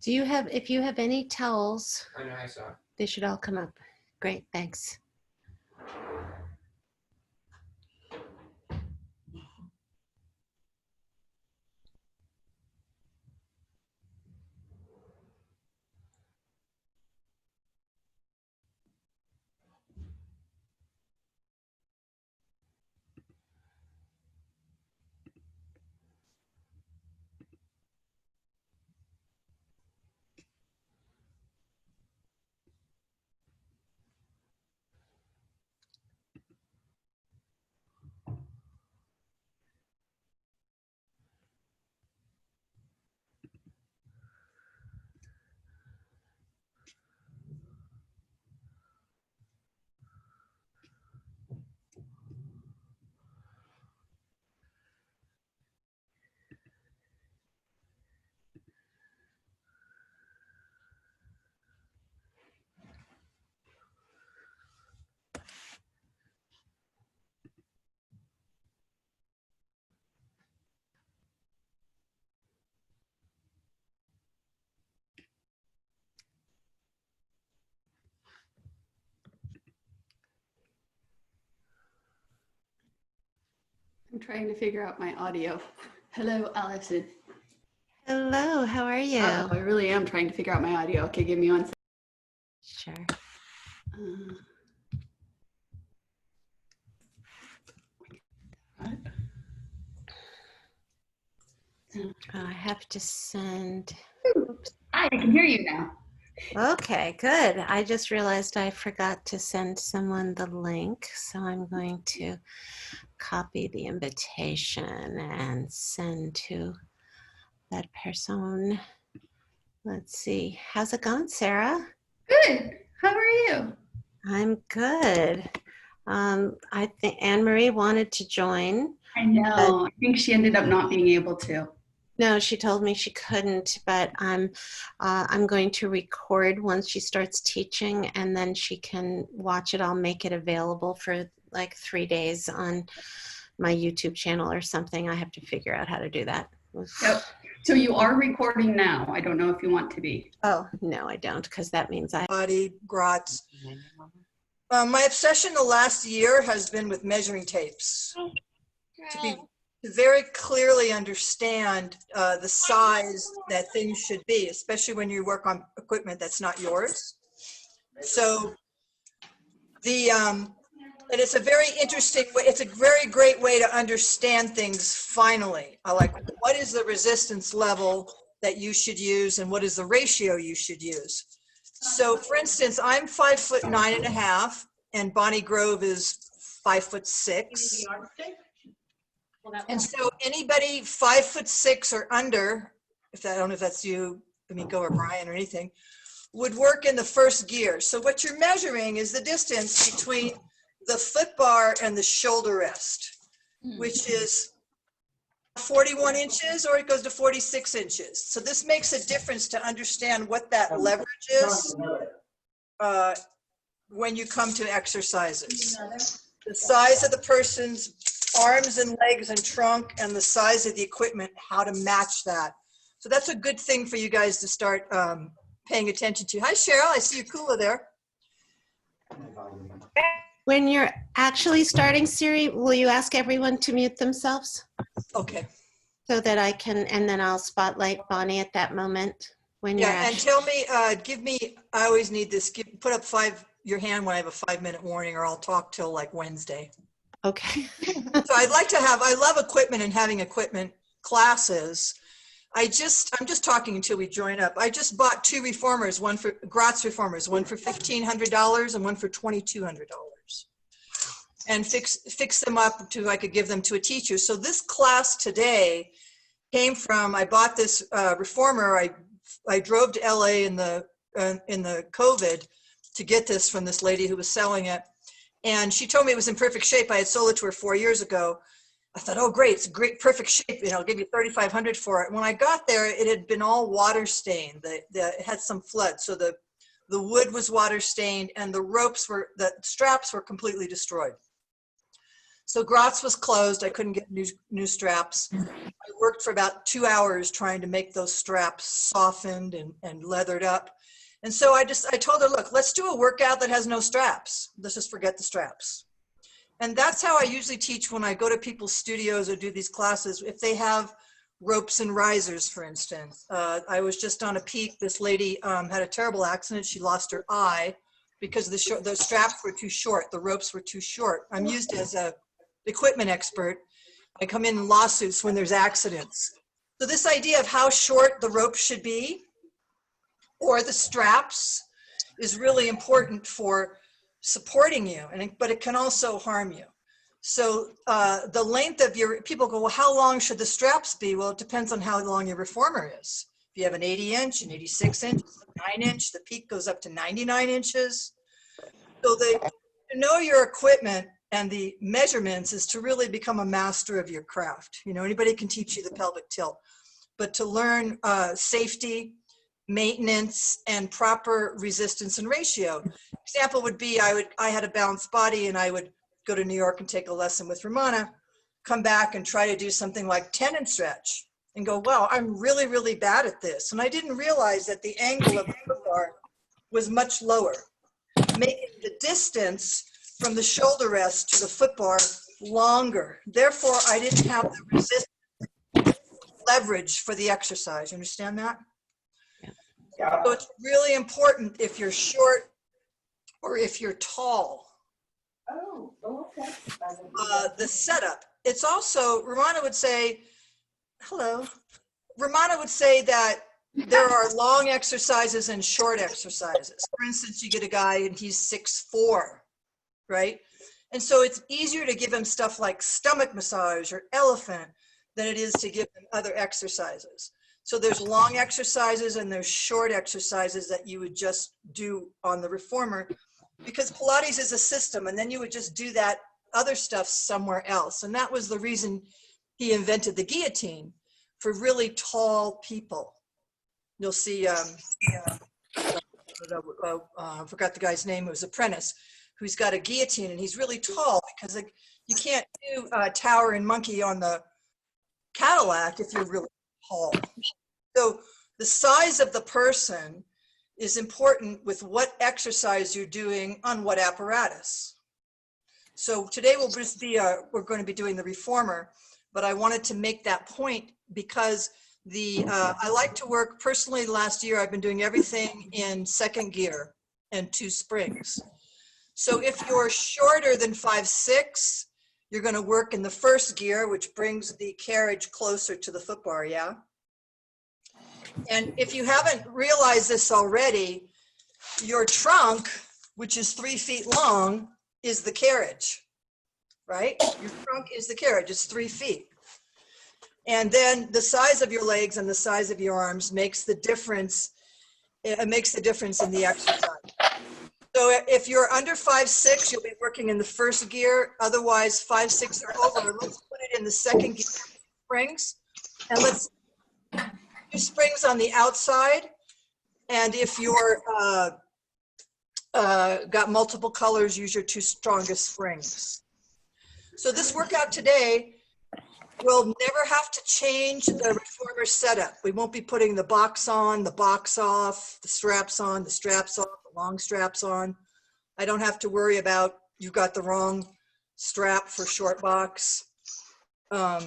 Do you have, if you have any towels, I know, I saw. they should all come up. Great, thanks. I'm trying to figure out my audio. Hello, Allison. Hello, how are you? Oh, I really am trying to figure out my audio. Okay, give me 1 second. Sure. I have to send. Oops. Hi, I can hear you now. Okay, good. I just realized I forgot to send someone the link, so I'm going to copy the invitation and send to that person. Let's see. How's it going, Sarah? Good. How are you? I'm good. I think Anne Marie wanted to join. I know. I think she ended up not being able to. No, she told me she couldn't, but I'm going to record once she starts teaching, and then she can watch it. I'll make it available for like 3 days on my YouTube channel or something. I have to figure out how to do that. Yep. So you are recording now. I don't know if you want to be. Oh, no, I don't, because that means I... Body, grots. My obsession the last year has been with measuring tapes. To very clearly understand the size that things should be, especially when you work on equipment that's not yours. So and it's a very interesting way, it's a very great way to understand things finally. I like, what is the resistance level that you should use and what is the ratio you should use? So for instance, I'm 5'9.5" and Bonnie Grove is 5'6". And so anybody 5'6" or under, I don't know if that's you, Amico or Brian or anything, would work in the first gear. So what you're measuring is the distance between the foot bar and the shoulder rest, which is 41 inches or it goes to 46 inches. So this makes a difference to understand what that leverage is when you come to exercises. The size of the person's arms and legs and trunk and the size of the equipment, how to match that. So that's a good thing for you guys to start paying attention to. Hi, Cheryl, I see you cooler there. When you're actually starting, Siri, will you ask everyone to mute themselves? Okay. So that I can, and then I'll spotlight Bonnie at that moment when you're Yeah, and tell me, give me, I always need this, put up your hand when I have a 5-minute warning or I'll talk till like Wednesday. Okay. So I'd like to have, I love equipment and having equipment classes. I'm just talking until we join up. I just bought 2 reformers, one for Gratz reformers, one for $1,500 and one for $2,200, and fix them up to, I could give them to a teacher. So this class today came from, I bought this reformer. I drove to LA in the COVID to get this from this lady who was selling it. And she told me it was in perfect shape. I had sold it to her 4 years ago. I thought, oh, great, it's great, perfect shape. You know, I'll give you $3,500 for it. When I got there, it had been all water stained. It had some flood. So the wood was water stained and the straps were completely destroyed. So Gratz was closed. I couldn't get new straps. I worked for about 2 hours trying to make those straps softened and leathered up. And so I told her, look, let's do a workout that has no straps. Let's just forget the straps. And that's how I usually teach when I go to people's studios or do these classes. If they have ropes and risers, for instance. I was just on a peak. This lady had a terrible accident. She lost her eye because the straps were too short. The ropes were too short. I'm used as a equipment expert. I come in lawsuits when there's accidents. So this idea of how short the rope should be or the straps is really important for supporting you, but it can also harm you. So the length of your, people go, well, how long should the straps be? Well, it depends on how long your reformer is. If you have an 80-inch, an 86-inch, 9-inch, the peak goes up to 99 inches. So to know your equipment and the measurements is to really become a master of your craft. You know, anybody can teach you the pelvic tilt, but to learn safety, maintenance, and proper resistance and ratio. Example would be, I had a balanced body and I would go to New York and take a lesson with Romana, come back and try to do something like tendon stretch and go, wow, I'm really, really bad at this. And I didn't realize that the angle of the foot bar was much lower, making the distance from the shoulder rest to the foot bar longer. Therefore, I didn't have the resistance leverage for the exercise. You understand that? Yeah. So it's really important if you're short or if you're tall. Oh, okay. The setup. It's also, Romana would say, hello. Romana would say that there are long exercises and short exercises. For instance, you get a guy and he's 6'4", right? And so it's easier to give him stuff like stomach massage or elephant than it is to give him other exercises. So there's long exercises and there's short exercises that you would just do on the reformer, because Pilates is a system, and then you would just do that other stuff somewhere else. And that was the reason he invented the guillotine for really tall people. You'll see, I forgot the guy's name, it was Apprentice, who's got a guillotine, and he's really tall because you can't do tower and monkey on the Cadillac if you're really tall. So the size of the person is important with what exercise you're doing on what apparatus. So today we'll just be, we're going to be doing the reformer, but I wanted to make that point because I like to work personally. Last year, I've been doing everything in second gear and 2 springs. So if you're shorter than 5'6", you're going to work in the first gear, which brings the carriage closer to the foot bar, yeah? And if you haven't realized this already, your trunk, which is 3 feet long, is the carriage, right? Your trunk is the carriage, it's 3 feet. And then the size of your legs and the size of your arms makes the difference. It makes the difference in the exercise. So if you're under 5'6", you'll be working in the first gear. Otherwise, 5'6" or over, let's put it in the second gear, springs. And let's do springs on the outside. And if you're got multiple colors, use your 2 strongest springs. So this workout today, we'll never have to change the reformer setup. We won't be putting the box on, the box off, the straps on, the straps off, the long straps on. I don't have to worry about you've got the wrong strap for short box. Are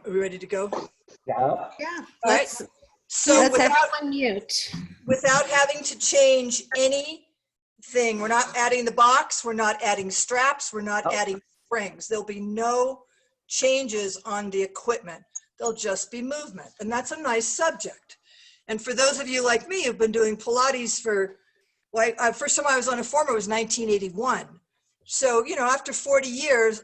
we ready to go? Yeah. Yeah. All right. So Let's have one mute. without having to change anything, we're not adding the box, we're not adding straps, we're not adding springs. There'll be no changes on the equipment. There'll just be movement. And that's a nice subject. And for those of you like me who've been doing Pilates for, like, first time I was on a reformer was 1981. So, you know, after 40 years,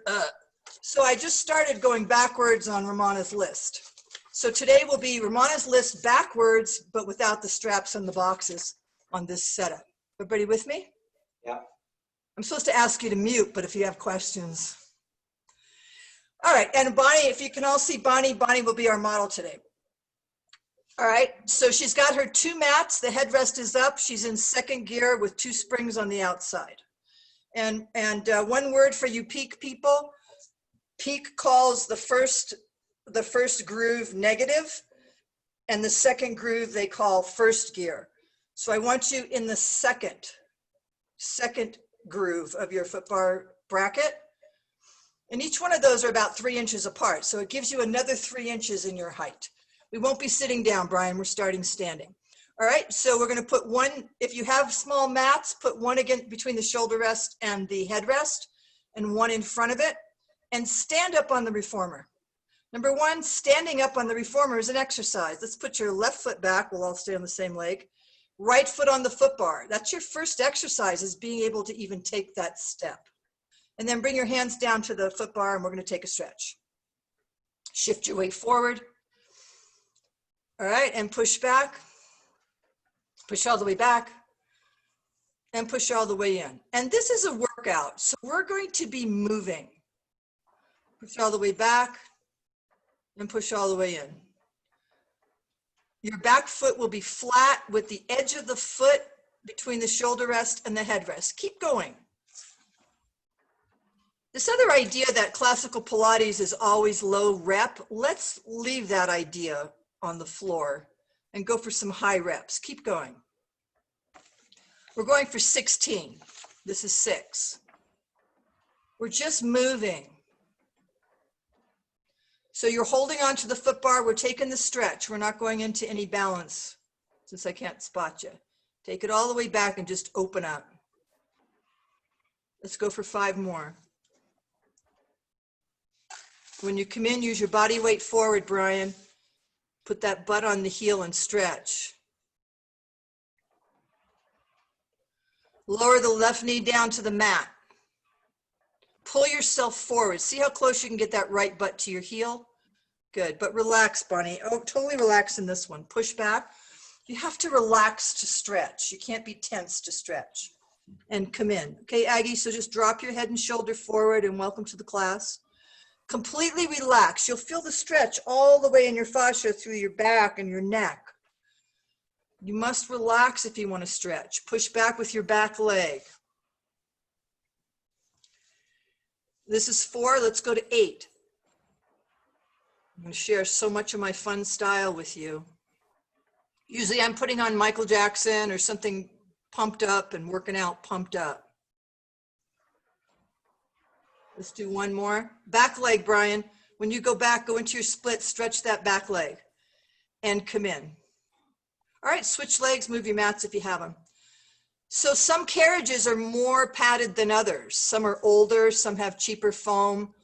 so I just started going backwards on Romana's list. So today will be Romana's list backwards, but without the straps and the boxes on this setup. Everybody with me? Yeah. I'm supposed to ask you to mute, but if you have questions. All right, and Bonnie, if you can all see Bonnie, Bonnie will be our model today. All right, so she's got her 2 mats, the headrest is up, she's in second gear with 2 springs on the outside. And one word for you peak people, Peak calls the first groove negative, and the second groove they call first gear. So I want you in the second groove of your foot bar bracket. And each one of those are about 3 inches apart. So it gives you another 3 inches in your height. We won't be sitting down, Brian. We're starting standing. All right, so we're going to put one, if you have small mats, put one again between the shoulder rest and the headrest, and one in front of it, and stand up on the reformer. Number one, standing up on the reformer is an exercise. Let's put your left foot back. We'll all stay on the same leg. Right foot on the foot bar. That's your first exercise, is being able to even take that step. And then bring your hands down to the foot bar, and we're going to take a stretch. Shift your weight forward. All right, and push back. Push all the way back. And push all the way in. And this is a workout, so we're going to be moving. Push all the way back and push all the way in. Your back foot will be flat with the edge of the foot between the shoulder rest and the headrest. Keep going. This other idea that classical Pilates is always low rep, let's leave that idea on the floor and go for some high reps. Keep going. We're going for 16. This is 6. We're just moving. So you're holding on to the foot bar. We're taking the stretch. We're not going into any balance since I can't spot you. Take it all the way back and just open up. Let's go for 5 more. When you come in, use your body weight forward, Brian. Put that butt on the heel and stretch. Lower the left knee down to the mat. Pull yourself forward. See how close you can get that right butt to your heel? Good, but relax, Bonnie. Oh, totally relax in this one. Push back. You have to relax to stretch. You can't be tense to stretch. And come in. Okay, Aggie, so just drop your head and shoulder forward and welcome to the class. Completely relax. You'll feel the stretch all the way in your fascia through your back and your neck. You must relax if you want to stretch. Push back with your back leg. This is 4. Let's go to 8. I'm going to share so much of my fun style with you. Usually I'm putting on Michael Jackson or something pumped up and working out pumped up. Let's do one more. Back leg, Brian. When you go back, go into your split, stretch that back leg and come in. All right, switch legs, move your mats if you have them. So some carriages are more padded than others. Some are older, some have cheaper foam.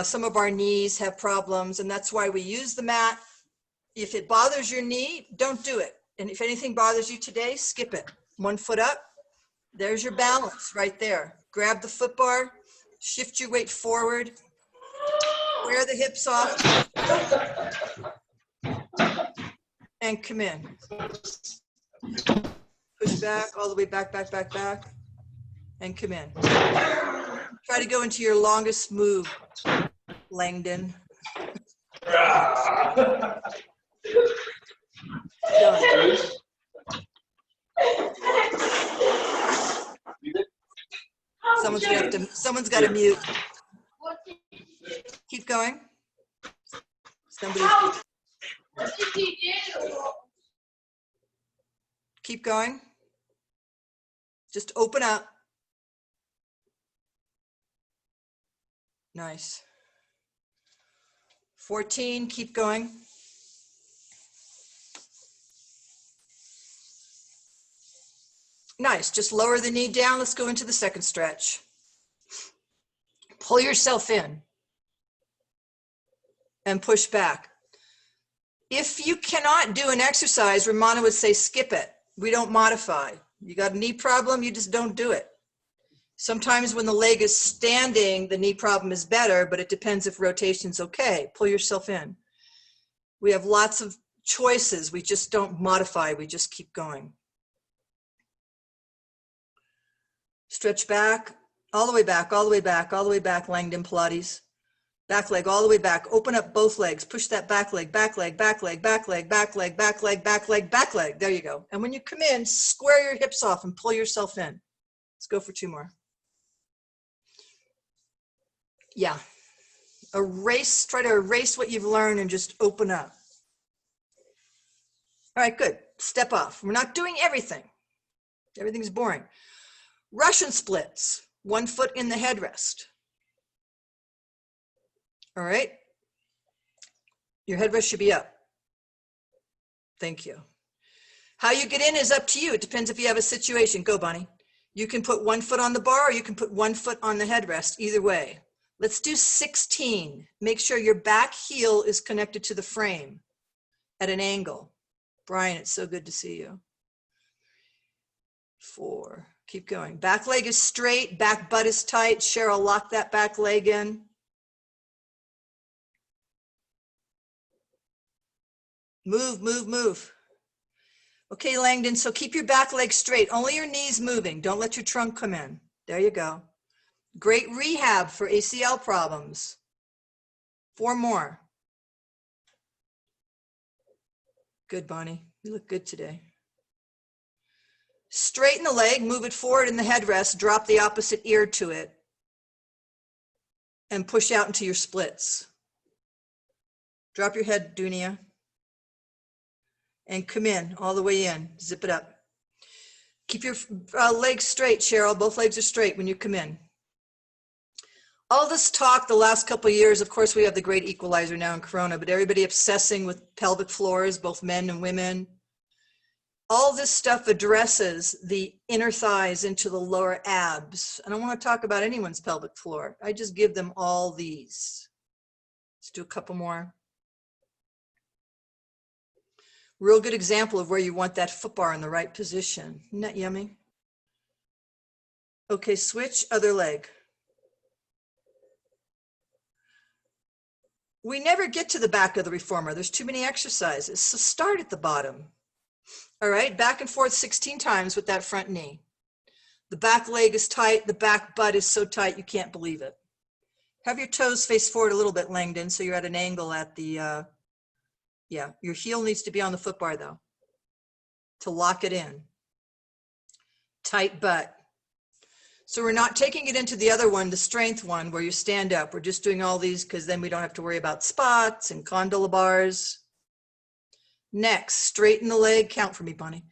Some of our knees have problems, and that's why we use the mat. If it bothers your knee, don't do it. And if anything bothers you today, skip it. 1 foot up. There's your balance right there. Grab the foot bar, shift your weight forward, square the hips off, and come in. Push back, all the way back, back, back, back, and come in. Try to go into your longest move, Langdon. Done. Someone's got to mute. Keep going. Keep going. Just open up. Nice. 14, keep going. Nice, just lower the knee down. Let's go into the second stretch. Pull yourself in and push back. If you cannot do an exercise, Ramona would say skip it. We don't modify. You got a knee problem, you just don't do it. Sometimes when the leg is standing, the knee problem is better, but it depends if rotation's okay. Pull yourself in. We have lots of choices. We just don't modify. We just keep going. Stretch back, all the way back, all the way back, all the way back, Langdon Pilates. Back leg all the way back. Open up both legs. Push that back leg, back leg, back leg, back leg, back leg, back leg, back leg, back leg. There you go. And when you come in, square your hips off and pull yourself in. Let's go for 2 more. Yeah. try to erase what you've learned and just open up. All right, good. Step off. We're not doing everything. Everything's boring. Russian splits, 1 foot in the headrest. All right. Your headrest should be up. Thank you. How you get in is up to you. It depends if you have a situation. Go, Bonnie. You can put 1 foot on the bar or you can put 1 foot on the headrest, either way. Let's do 16. Make sure your back heel is connected to the frame at an angle. Brian, it's so good to see you. 4, keep going. Back leg is straight, back butt is tight. Cheryl, lock that back leg in. Move, move, move. Okay, Langdon, so keep your back leg straight. Only your knees moving. Don't let your trunk come in. There you go. Great rehab for ACL problems. 4 more. Good, Bonnie. You look good today. Straighten the leg, move it forward in the headrest, drop the opposite ear to it, and push out into your splits. Drop your head, Dunia. And come in, all the way in. Zip it up. Keep your legs straight, Cheryl. Both legs are straight when you come in. All this talk the last couple of years, of course, we have the great equalizer now in Corona, but everybody obsessing with pelvic floors, both men and women. All this stuff addresses the inner thighs into the lower abs. I don't want to talk about anyone's pelvic floor. I just give them all these. Let's do a couple more. Real good example of where you want that foot bar in the right position. Isn't that yummy? Okay, switch, other leg. We never get to the back of the reformer. There's too many exercises. So start at the bottom. All right, back and forth 16 times with that front knee. The back leg is tight. The back butt is so tight you can't believe it. Have your toes face forward a little bit, Langdon, so you're at an angle at the, yeah, your heel needs to be on the foot bar though, to lock it in. Tight butt. So we're not taking it into the other one, the strength one, where you stand up. We're just doing all these because then we don't have to worry about spots and condylar bars. Next, straighten the leg. Count for me, Bonnie.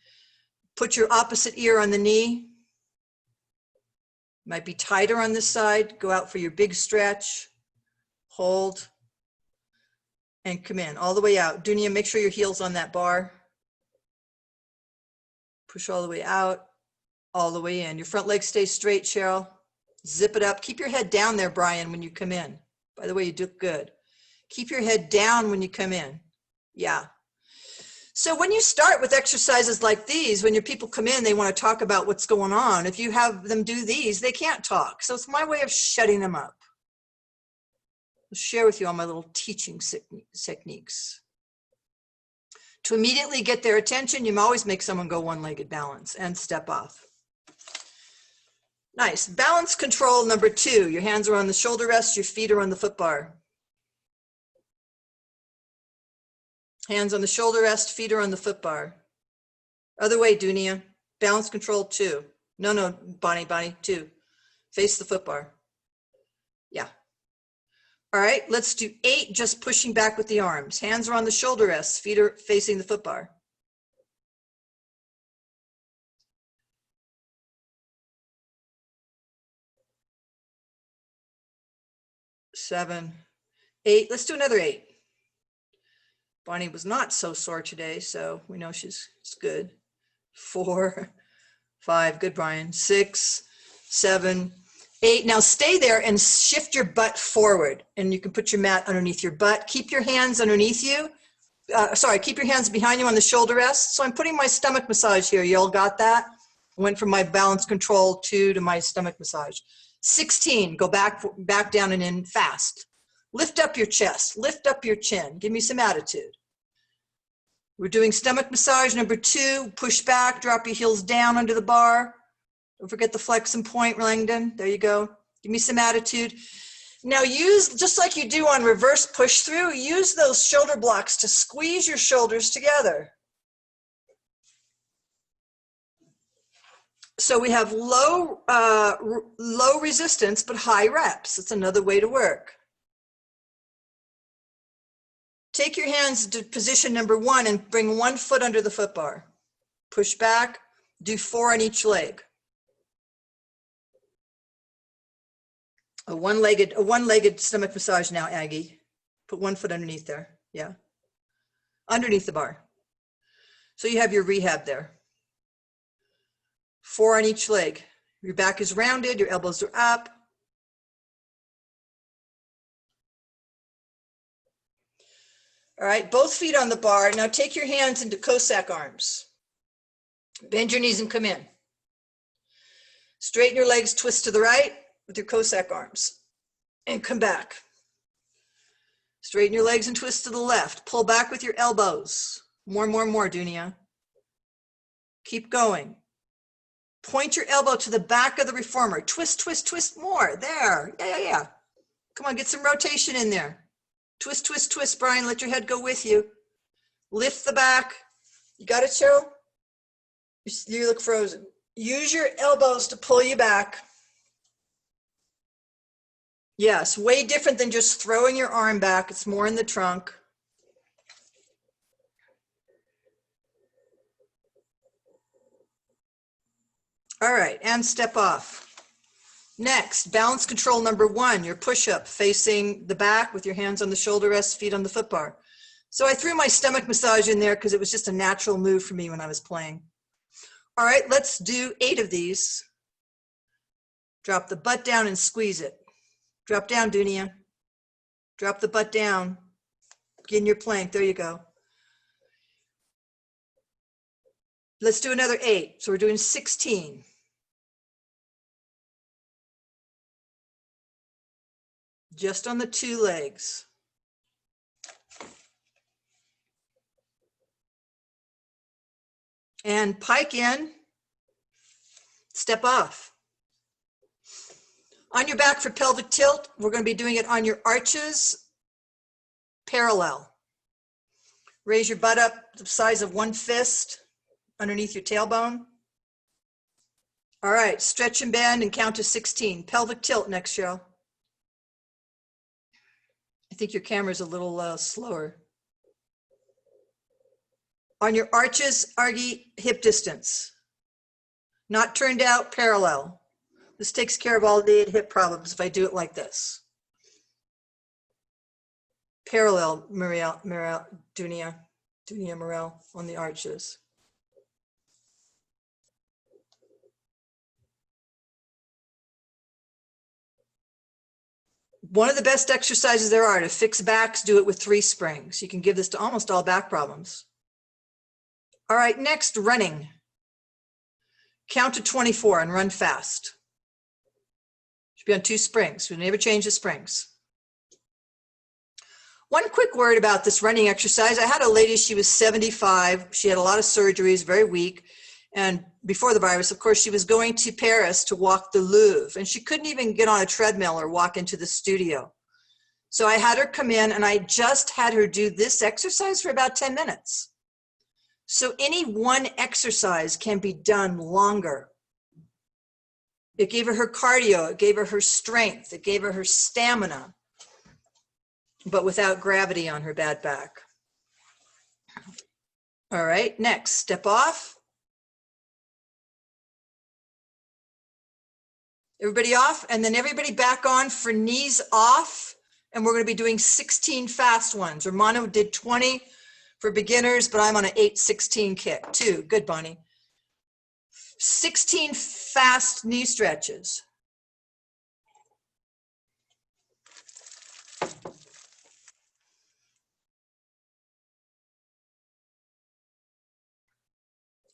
Put your opposite ear on the knee. Might be tighter on this side. Go out for your big stretch. Hold. And come in all the way out. Dunia, make sure your heel's on that bar. Push all the way out, all the way in. Your front leg stays straight, Cheryl. Zip it up. Keep your head down there, Brian, when you come in. By the way, you do good. Keep your head down when you come in. Yeah. So when you start with exercises like these, when your people come in, they want to talk about what's going on. If you have them do these, they can't talk. So it's my way of shutting them up. I'll share with you all my little teaching techniques. To immediately get their attention, you always make someone go one-legged balance and step off. Nice. Balance control number 2. Your hands are on the shoulder rest, your feet are on the foot bar. Hands on the shoulder rest, feet are on the foot bar. Other way, Dunia. Balance control 2. No, Bonnie, 2. Face the foot bar. Yeah. All right, let's do 8, just pushing back with the arms. Hands are on the shoulder rests, feet are facing the foot bar. 7, 8, let's do another 8. Bonnie was not so sore today, so we know she's good. 4, 5, good, Brian. 6, 7, 8. Now stay there and shift your butt forward, and you can put your mat underneath your butt. Keep your hands underneath you. Keep your hands behind you on the shoulder rest. So I'm putting my stomach massage here. You all got that? Went from my balance control 2 to my stomach massage. 16, go back down and in fast. Lift up your chest, lift up your chin. Give me some attitude. We're doing stomach massage number 2. Push back, drop your heels down under the bar. Don't forget the flex and point, Langdon. There you go. Give me some attitude. Now use, just like you do on reverse push through, use those shoulder blocks to squeeze your shoulders together. So we have low resistance, but high reps. It's another way to work. Take your hands to position number 1 and bring 1 foot under the foot bar. Push back, do 4 on each leg. A one-legged stomach massage now, Aggie. Put 1 foot underneath there, yeah. Underneath the bar. So you have your rehab there. 4 on each leg. Your back is rounded, your elbows are up. All right, both feet on the bar. Now take your hands into Cossack arms. Bend your knees and come in. Straighten your legs, twist to the right with your Cossack arms and come back. Straighten your legs and twist to the left. Pull back with your elbows. More, Dunia. Keep going. Point your elbow to the back of the reformer. Twist, twist, twist more. There. Yeah. Come on, get some rotation in there. Twist, twist, twist, Brian. Let your head go with you. Lift the back. You got it, Cheryl? You look frozen. Use your elbows to pull you back. Yes, way different than just throwing your arm back. It's more in the trunk. All right, and step off. Next, balance control number 1, your push-up facing the back with your hands on the shoulder rests, feet on the foot bar. So I threw my stomach massage in there because it was just a natural move for me when I was playing. All right, let's do 8 of these. Drop the butt down and squeeze it. Drop down, Dunia. Drop the butt down. Begin your plank. There you go. Let's do another 8. So we're doing 16. Just on the 2 legs. And pike in, step off. On your back for pelvic tilt, we're going to be doing it on your arches, parallel. Raise your butt up the size of 1 fist underneath your tailbone. All right, stretch and bend and count to 16. Pelvic tilt next, Cheryl. I think your camera's a little slower. On your arches, Argy, hip distance. Not turned out, parallel. This takes care of all the hip problems if I do it like this. Parallel, Dunia Morel on the arches. One of the best exercises there are to fix backs, do it with 3 springs. You can give this to almost all back problems. All right, next, running. Count to 24 and run fast. Should be on 2 springs. We never change the springs. One quick word about this running exercise. I had a lady, she was 75. She had a lot of surgeries, very weak. And before the virus, of course, she was going to Paris to walk the Louvre. And she couldn't even get on a treadmill or walk into the studio. So I had her come in and I just had her do this exercise for about 10 minutes. So any one exercise can be done longer. It gave her cardio, it gave her strength, it gave her stamina, but without gravity on her bad back. All right, next, step off. Everybody off, and then everybody back on for knees off, and we're going to be doing 16 fast ones. Romano did 20 for beginners, but I'm on an 8-16 kick too. Good, Bonnie. 16 fast knee stretches.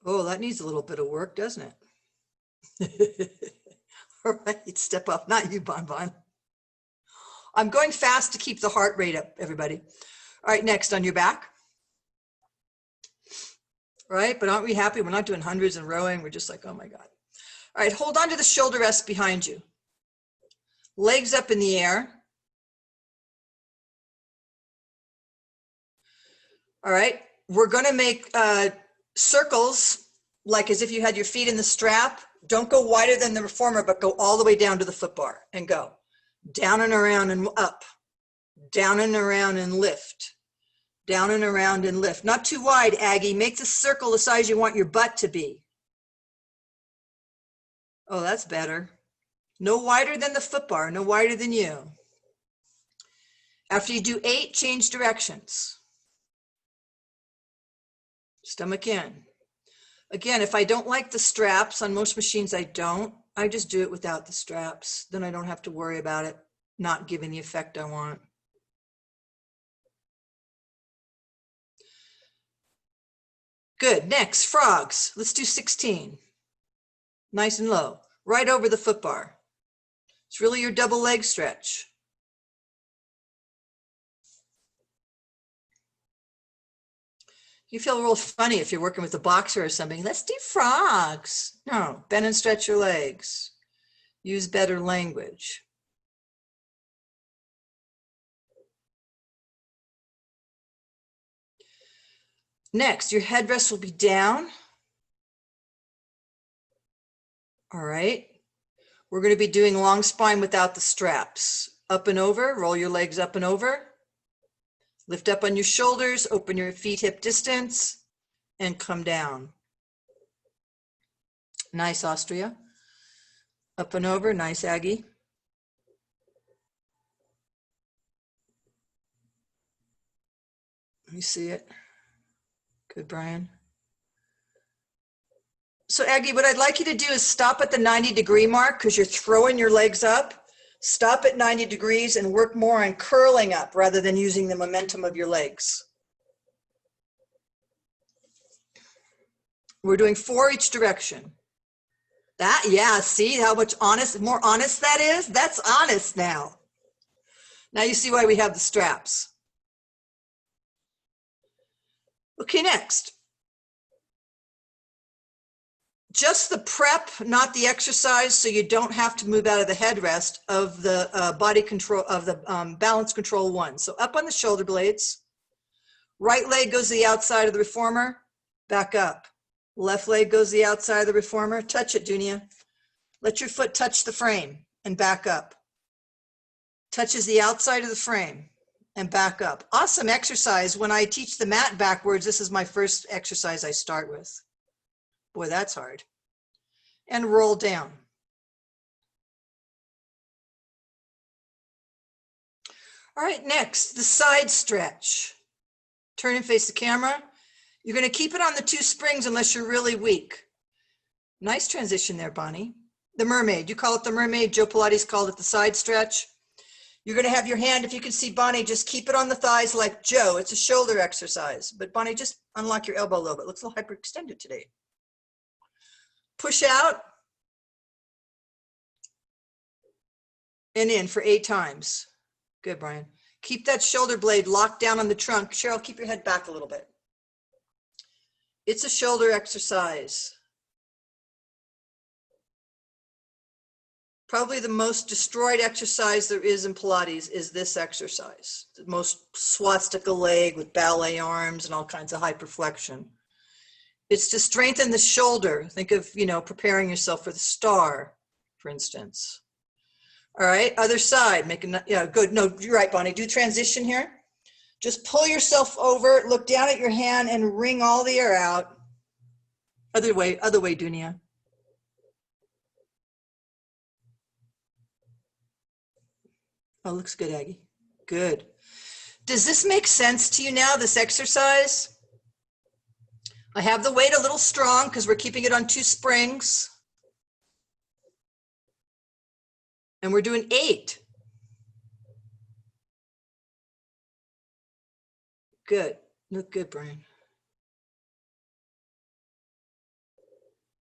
Oh, that needs a little bit of work, doesn't it? All right, step up. Not you, Bon Bon. I'm going fast to keep the heart rate up, everybody. All right, next, on your back. All right, but aren't we happy? We're not doing hundreds and rowing. We're just like, oh my God. All right, hold on to the shoulder rest behind you. Legs up in the air. All right, we're gonna make circles, like as if you had your feet in the strap. Don't go wider than the reformer, but go all the way down to the foot bar and go. Down and around and up. Down and around and lift. Down and around and lift. Not too wide, Aggie. Make the circle the size you want your butt to be. Oh, that's better. No wider than the foot bar, no wider than you. After you do 8, change directions. Stomach in. Again, if I don't like the straps, on most machines I don't, I just do it without the straps. Then I don't have to worry about it not giving the effect I want. Good, next, frogs. Let's do 16. Nice and low, right over the foot bar. It's really your double leg stretch. You feel real funny if you're working with a boxer or something. Let's do frogs. No, bend and stretch your legs. Use better language. Next, your headrest will be down. All right. We're going to be doing long spine without the straps. Up and over, roll your legs up and over. Lift up on your shoulders, open your feet hip distance, and come down. Nice, Austria. Up and over, nice, Aggie. Let me see it. Good, Brian. So Aggie, what I'd like you to do is stop at the 90-degree mark because you're throwing your legs up. Stop at 90 degrees and work more on curling up rather than using the momentum of your legs. We're doing 4 each direction. That, yeah, see how much more honest that is? That's honest now. Now you see why we have the straps. Okay, next. Just the prep, not the exercise, so you don't have to move out of the headrest of the body control, of the balance control 1. So up on the shoulder blades, right leg goes to the outside of the reformer, back up. Left leg goes to the outside of the reformer, touch it, Dunia. Let your foot touch the frame and back up. Touches the outside of the frame and back up. Awesome exercise. When I teach the mat backwards, this is my first exercise I start with. Boy, that's hard. And roll down. All right, next, the side stretch. Turn and face the camera. You're going to keep it on the 2 springs unless you're really weak. Nice transition there, Bonnie. The mermaid. You call it the mermaid. Joe Pilates called it the side stretch. You're going to have your hand, if you can see Bonnie, just keep it on the thighs like Joe. It's a shoulder exercise. But Bonnie, just unlock your elbow a little bit. It looks a little hyperextended today. Push out and in for 8 times. Good, Brian. Keep that shoulder blade locked down on the trunk. Cheryl, keep your head back a little bit. It's a shoulder exercise. Probably the most destroyed exercise there is in Pilates is this exercise. The most swastika leg with ballet arms and all kinds of hyperflexion. It's to strengthen the shoulder. Think of, preparing yourself for the star, for instance. All right, other side, yeah, good. No, you're right, Bonnie. Do transition here. Just pull yourself over, look down at your hand and wring all the air out. Other way, Dunia. Oh, looks good, Aggie. Good. Does this make sense to you now, this exercise? I have the weight a little strong because we're keeping it on 2 springs. And we're doing 8. Good. Look good, Brian.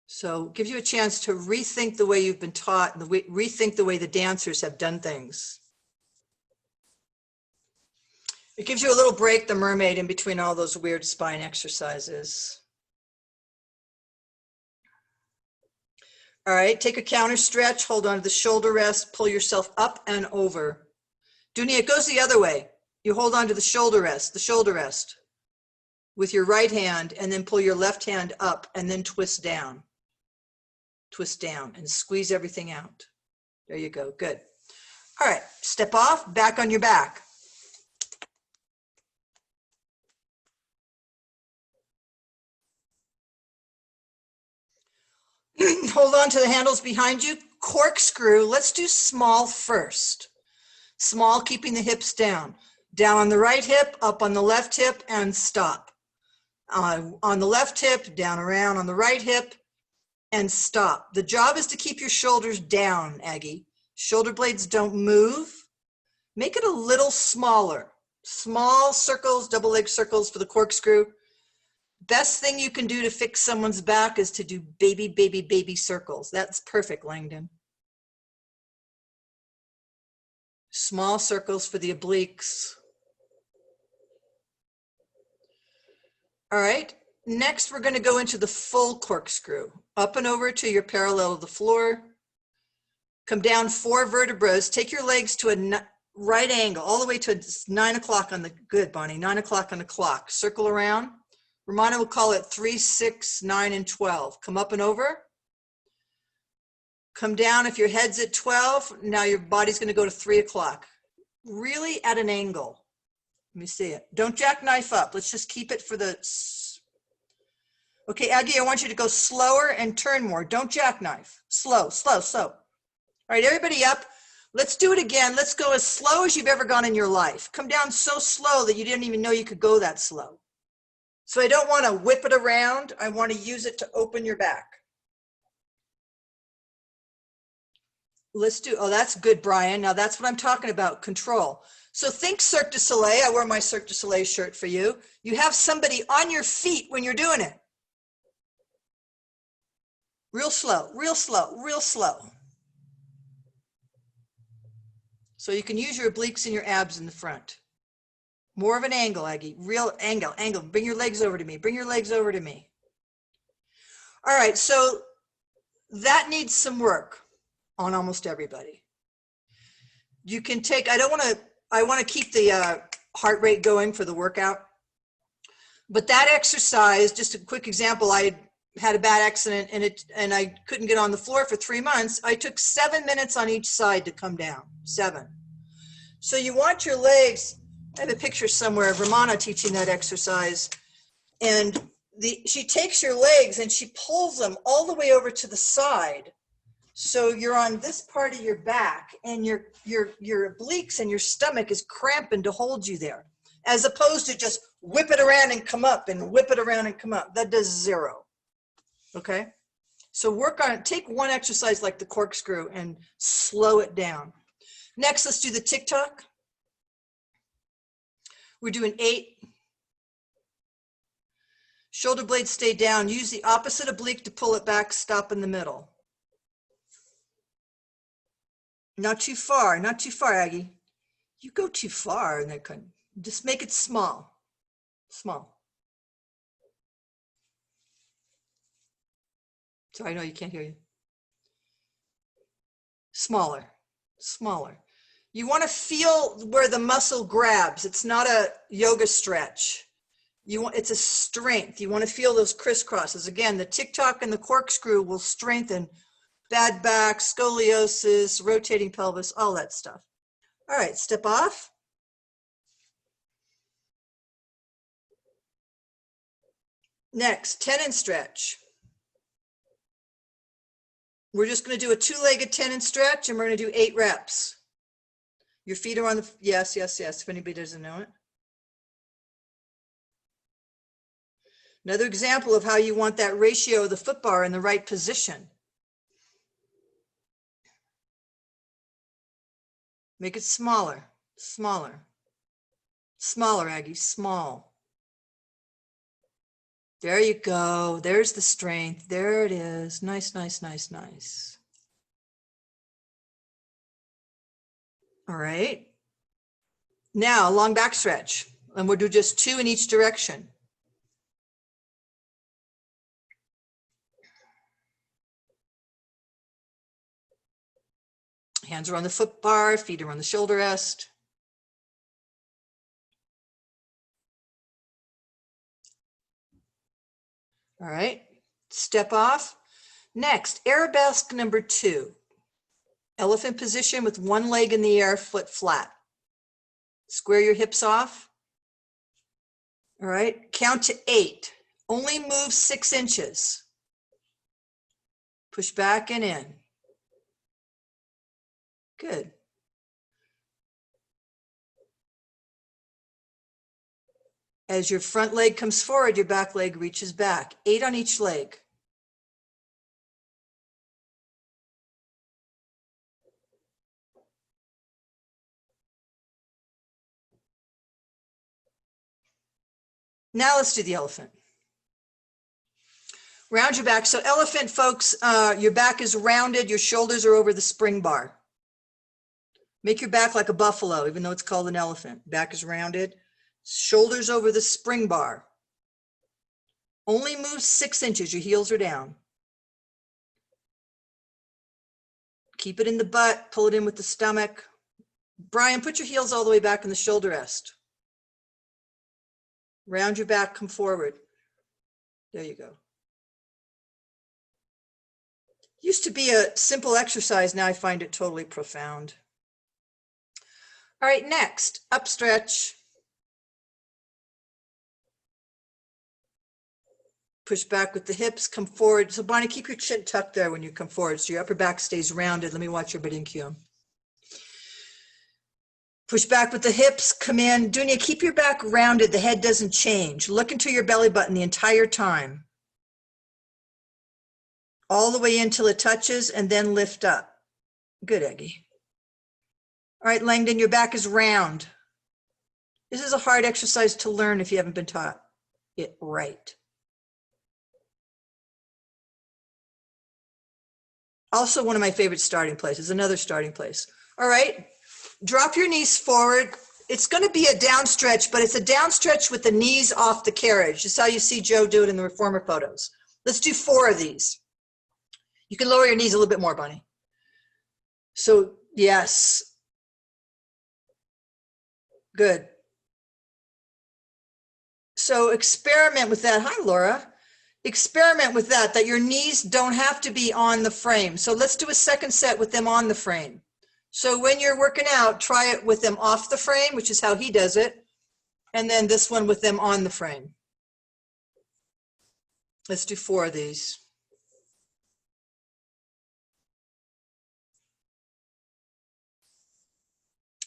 So gives you a chance to rethink the way you've been taught and rethink the way the dancers have done things. It gives you a little break, the mermaid, in between all those weird spine exercises. All right, take a counter stretch, hold on to the shoulder rest, pull yourself up and over. Dunia, it goes the other way. You hold on to the shoulder rest with your right hand and then pull your left hand up and then twist down. Twist down and squeeze everything out. There you go, good. All right, step off, back on your back. Hold on to the handles behind you. Corkscrew. Let's do small first. Small, keeping the hips down. Down on the right hip, up on the left hip, and stop. On the left hip, down around on the right hip, and stop. The job is to keep your shoulders down, Aggie. Shoulder blades don't move. Make it a little smaller. Small circles, double leg circles for the corkscrew. Best thing you can do to fix someone's back is to do baby, baby, baby circles. That's perfect, Langdon. Small circles for the obliques. All right, next we're going to go into the full corkscrew. Up and over till you're parallel to the floor. Come down 4 vertebrae. Take your legs to a right angle, all the way to 9 o'clock on the, good Bonnie, 9 o'clock on the clock. Circle around. Romana will call it 3, 6, 9, and 12. Come up and over. Come down. If your head's at 12, now your body's going to go to 3 o'clock. Really at an angle. Let me see it. Don't jackknife up. Let's just keep it for the... Okay, Aggie, I want you to go slower and turn more. Don't jackknife. Slow, slow, slow. All right, everybody up. Let's do it again. Let's go as slow as you've ever gone in your life. Come down so slow that you didn't even know you could go that slow. So I don't want to whip it around. I want to use it to open your back. Let's do, oh, that's good, Brian. Now that's what I'm talking about, control. So think Cirque du Soleil. I wear my Cirque du Soleil shirt for you. You have somebody on your feet when you're doing it. Real slow, real slow, real slow. So you can use your obliques and your abs in the front. More of an angle, Aggie. Real angle, angle. Bring your legs over to me. Bring your legs over to me. All right, so that needs some work on almost everybody. You can take, I want to keep the heart rate going for the workout. But that exercise, just a quick example, I had a bad accident and I couldn't get on the floor for 3 months. I took 7 minutes on each side to come down, 7. So you want your legs, I have a picture somewhere of Romana teaching that exercise. And she takes your legs and she pulls them all the way over to the side. So you're on this part of your back and your obliques and your stomach is cramping to hold you there, as opposed to just whip it around and come up and whip it around and come up. That does 0. Okay? So work on it. Take one exercise like the corkscrew and slow it down. Next, let's do the tick-tock. We're doing 8. Shoulder blades stay down. Use the opposite oblique to pull it back. Stop in the middle. Not too far, not too far, Aggie. You go too far and that just make it small, small. So I know you can't hear you. Smaller, smaller. You want to feel where the muscle grabs. It's not a yoga stretch. It's a strength. You want to feel those crisscrosses. Again, the tick-tock and the corkscrew will strengthen bad back, scoliosis, rotating pelvis, all that stuff. All right, step off. Next, tenon stretch. We're just going to do a 2-legged tenon stretch and we're going to do 8 reps. Your feet are on the, yes, yes, yes, if anybody doesn't know it. Another example of how you want that ratio of the foot bar in the right position. Make it smaller, smaller, smaller, Aggie, small. There you go. There's the strength. There it is. Nice, nice, nice, nice. All right. Now, long back stretch. And we'll do just 2 in each direction. Hands are on the foot bar, feet are on the shoulder rest. All right, step off. Next, arabesque number 2. Elephant position with one leg in the air, foot flat. Square your hips off. All right, count to 8. Only move 6 inches. Push back and in. Good. As your front leg comes forward, your back leg reaches back. 8 on each leg. Now let's do the elephant. Round your back. So elephant, folks, your back is rounded, your shoulders are over the spring bar. Make your back like a buffalo, even though it's called an elephant. Back is rounded, shoulders over the spring bar. Only move 6 inches, your heels are down. Keep it in the butt, pull it in with the stomach. Brian, put your heels all the way back in the shoulder rest. Round your back, come forward. There you go. Used to be a simple exercise, now I find it totally profound. All right, next, up stretch. Push back with the hips, come forward. So Bonnie, keep your chin tucked there when you come forward so your upper back stays rounded. Let me watch your pedicule. Push back with the hips, come in. Dunya, keep your back rounded, the head doesn't change. Look into your belly button the entire time. All the way in till it touches and then lift up. Good, Eggie. All right, Langdon, your back is round. This is a hard exercise to learn if you haven't been taught it right. Also one of my favorite starting places, another starting place. All right, drop your knees forward. It's gonna be a down stretch, but it's a down stretch with the knees off the carriage. This is how you see Joe do it in the reformer photos. Let's do 4 of these. You can lower your knees a little bit more, Bunny. So yes, good. So experiment with that. Hi, Laura. Experiment with that your knees don't have to be on the frame. So let's do a second set with them on the frame. So when you're working out, try it with them off the frame, which is how he does it. And then this one with them on the frame. Let's do 4 of these.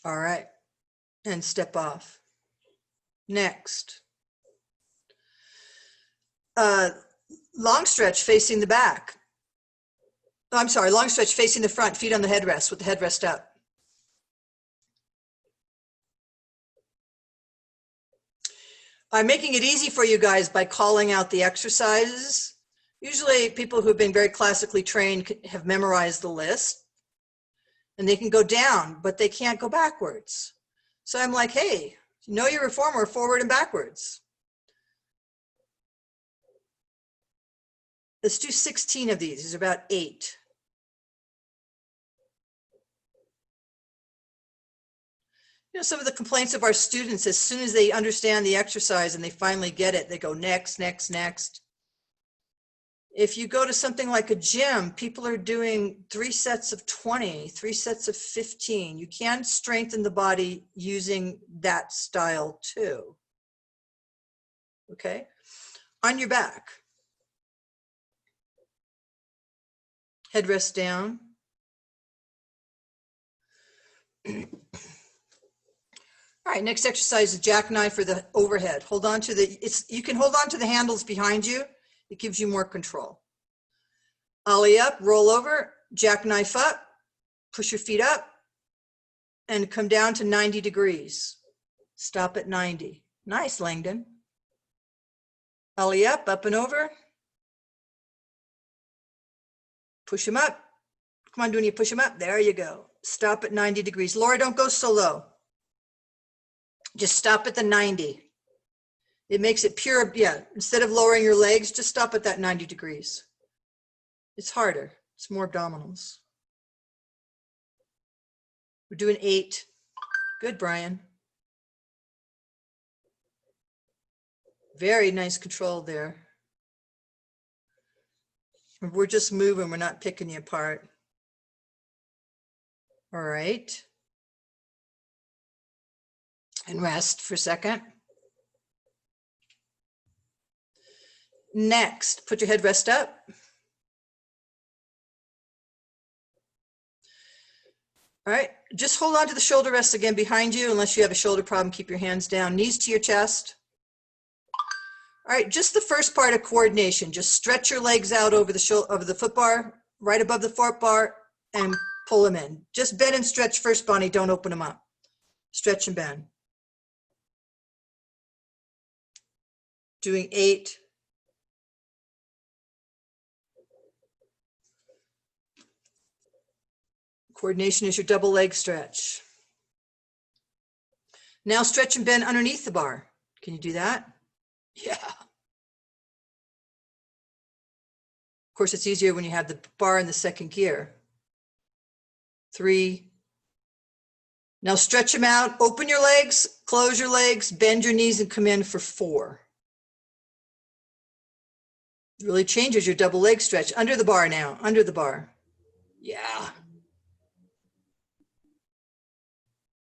All right, and step off. Next. Long stretch facing the back. Oh, I'm sorry, long stretch facing the front, feet on the headrest with the headrest up. I'm making it easy for you guys by calling out the exercises. Usually people who've been very classically trained have memorized the list and they can go down, but they can't go backwards. So I'm like, hey, know your reformer forward and backwards. Let's do 16 of these. These are about 8. You know, some of the complaints of our students, as soon as they understand the exercise and they finally get it, they go next, next, next. If you go to something like a gym, people are doing 3 sets of 20, 3 sets of 15. You can strengthen the body using that style too. Okay, on your back. Headrest down. All right, next exercise is jackknife for the overhead. Hold on to the, you can hold on to the handles behind you. It gives you more control. Ollie up, roll over, jackknife up, push your feet up, and come down to 90 degrees. Stop at 90. Nice, Langdon. Ollie up and over. Push him up. Come on, Dunya, push him up. There you go. Stop at 90 degrees. Laura, don't go so low. Just stop at the 90. It makes it pure, yeah. Instead of lowering your legs, just stop at that 90 degrees. It's harder. It's more abdominals. We're doing 8. Good, Brian. Very nice control there. We're just moving. We're not picking you apart. All right. And rest for a second. Next, put your head rest up. All right, just hold on to the shoulder rest again behind you. Unless you have a shoulder problem, keep your hands down, knees to your chest. All right, just the first part of coordination. Just stretch your legs out over the shoulder, over the foot bar, right above the foot bar, and pull them in. Just bend and stretch first, Bonnie. Don't open them up. Stretch and bend. Doing 8. Coordination is your double leg stretch. Now stretch and bend underneath the bar. Can you do that? Yeah. Of course, it's easier when you have the bar in the second gear. 3. Now stretch them out, open your legs, close your legs, bend your knees and come in for 4. It really changes your double leg stretch. Under the bar now, under the bar. Yeah.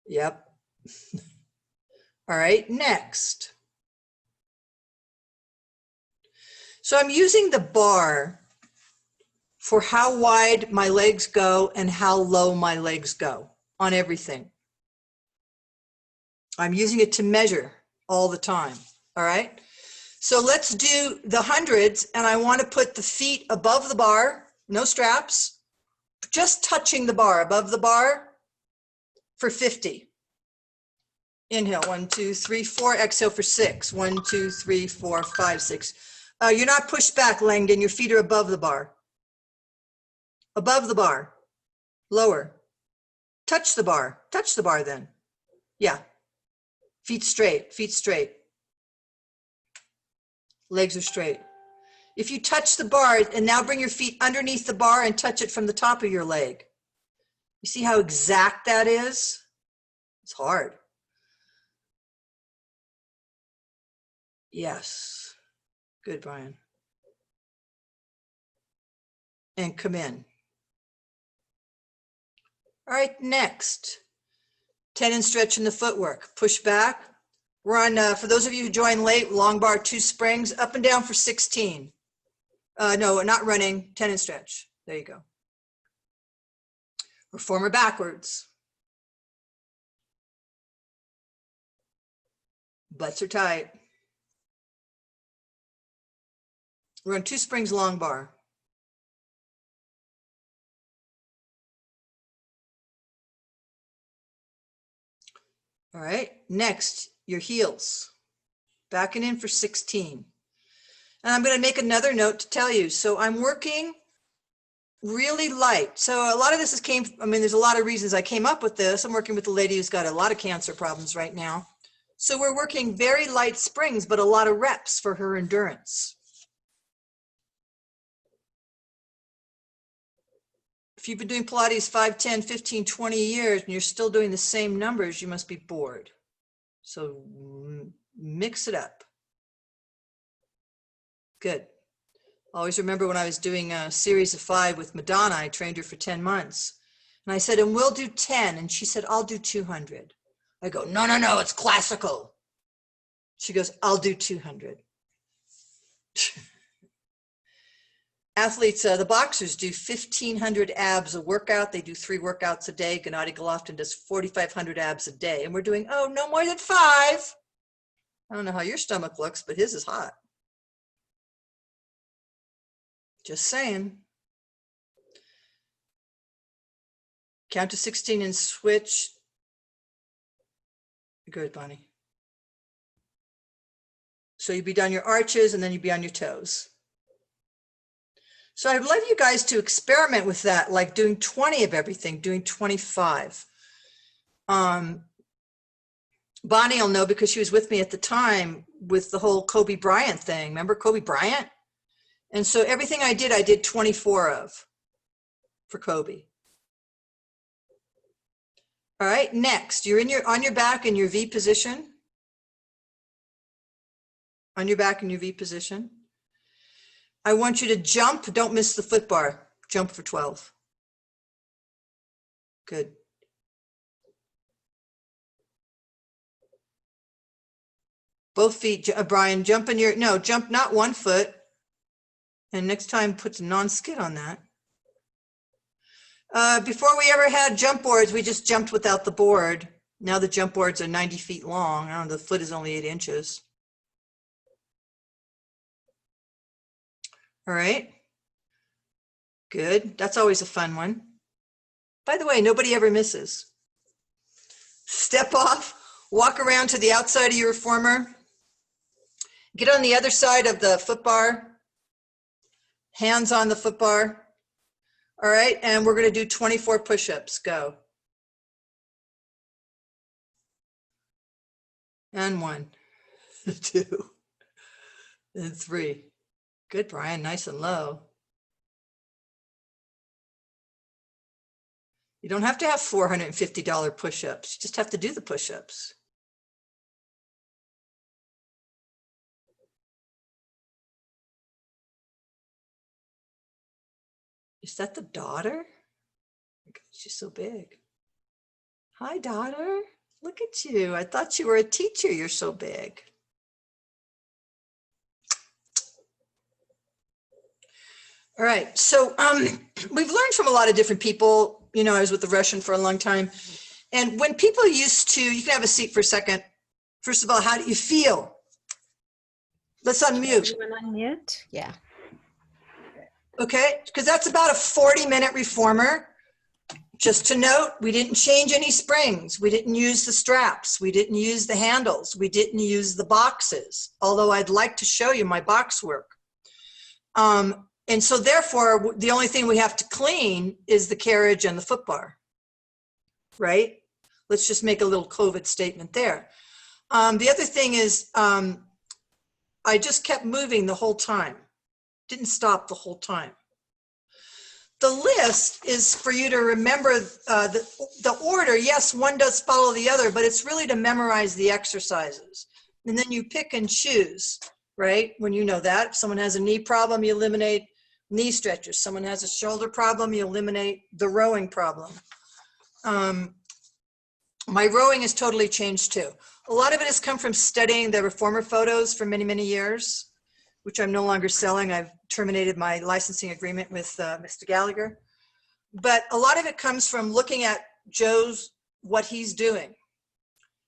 Yep. All right, next. So I'm using the bar for how wide my legs go and how low my legs go on everything. I'm using it to measure all the time. All right. So let's do the hundreds, and I want to put the feet above the bar, no straps, just touching the bar, above the bar for 50. Inhale, 1, 2, 3, 4. Exhale for 6. 1, 2, 3, 4, 5, 6. You're not pushed back, Langdon. Your feet are above the bar. Above the bar. Lower. Touch the bar. Touch the bar then. Yeah. Feet straight. Feet straight. Legs are straight. If you touch the bar and now bring your feet underneath the bar and touch it from the top of your leg. You see how exact that is? It's hard. Yes. Good, Brian. And come in. All right, next. Tendon stretch in the footwork. Push back. We're on, for those of you who joined late, long bar, 2 springs, up and down for 16. No, not running, tendon stretch. There you go. Reformer backwards. Butts are tight. We're on 2 springs, long bar. All right, next, your heels. Backing in for 16. And I'm going to make another note to tell you. So I'm working really light. So a lot of this there's a lot of reasons I came up with this. I'm working with a lady who's got a lot of cancer problems right now. So we're working very light springs, but a lot of reps for her endurance. If you've been doing Pilates 5, 10, 15, 20 years, and you're still doing the same numbers, you must be bored. So mix it up. Good. Always remember when I was doing a series of 5 with Madonna, I trained her for 10 months. And I said, and we'll do 10. And she said, I'll do 200. I go, no, no, no, it's classical. She goes, I'll do 200. Athletes, the boxers do 1,500 abs a workout. They do 3 workouts a day. Gennady Golovkin does 4,500 abs a day. And we're doing, oh, no more than 5. I don't know how your stomach looks, but his is hot. Just saying. Count to 16 and switch. Good, Bonnie. So you'd be down your arches and then you'd be on your toes. So I'd love you guys to experiment with that, like doing 20 of everything, doing 25. Bonnie will know because she was with me at the time with the whole Kobe Bryant thing. Remember Kobe Bryant? And so everything I did 24 of for Kobe. All right, next, you're on your back in your V position. On your back in your V position. I want you to jump, don't miss the foot bar. Jump for 12. Good. Both feet, Brian, jump in your, no, jump not 1 foot. And next time put some non-skid on that. Before we ever had jump boards, we just jumped without the board. Now the jump boards are 90 feet long. I don't know, the foot is only 8 inches. All right. Good. That's always a fun one. By the way, nobody ever misses. Step off, walk around to the outside of your reformer. Get on the other side of the foot bar. Hands on the foot bar. All right, and we're going to do 24 push-ups. Go. And 1, 2, and 3. Good, Brian. Nice and low. You don't have to have $450 push-ups. You just have to do the push-ups. Is that the daughter? Oh my God, she's so big. Hi, daughter. Look at you. I thought you were a teacher. You're so big. All right. So we've learned from a lot of different people. You know, I was with the Russian for a long time. And when people used to, you can have a seat for a second. First of all, how do you feel? Let's unmute. Everyone unmute? Yeah. Okay, because that's about a 40-minute reformer. Just to note, we didn't change any springs. We didn't use the straps. We didn't use the handles. We didn't use the boxes, although I'd like to show you my box work. And so therefore, the only thing we have to clean is the carriage and the foot bar, right? Let's just make a little COVID statement there. The other thing is I just kept moving the whole time. Didn't stop the whole time. The list is for you to remember the order. Yes, one does follow the other, but it's really to memorize the exercises. And then you pick and choose, right? When you know that. If someone has a knee problem, you eliminate knee stretches. Someone has a shoulder problem, you eliminate the rowing problem. My rowing has totally changed too. A lot of it has come from studying the reformer photos for many, many years, which I'm no longer selling. I've terminated my licensing agreement with Mr. Gallagher. But a lot of it comes from looking at what he's doing.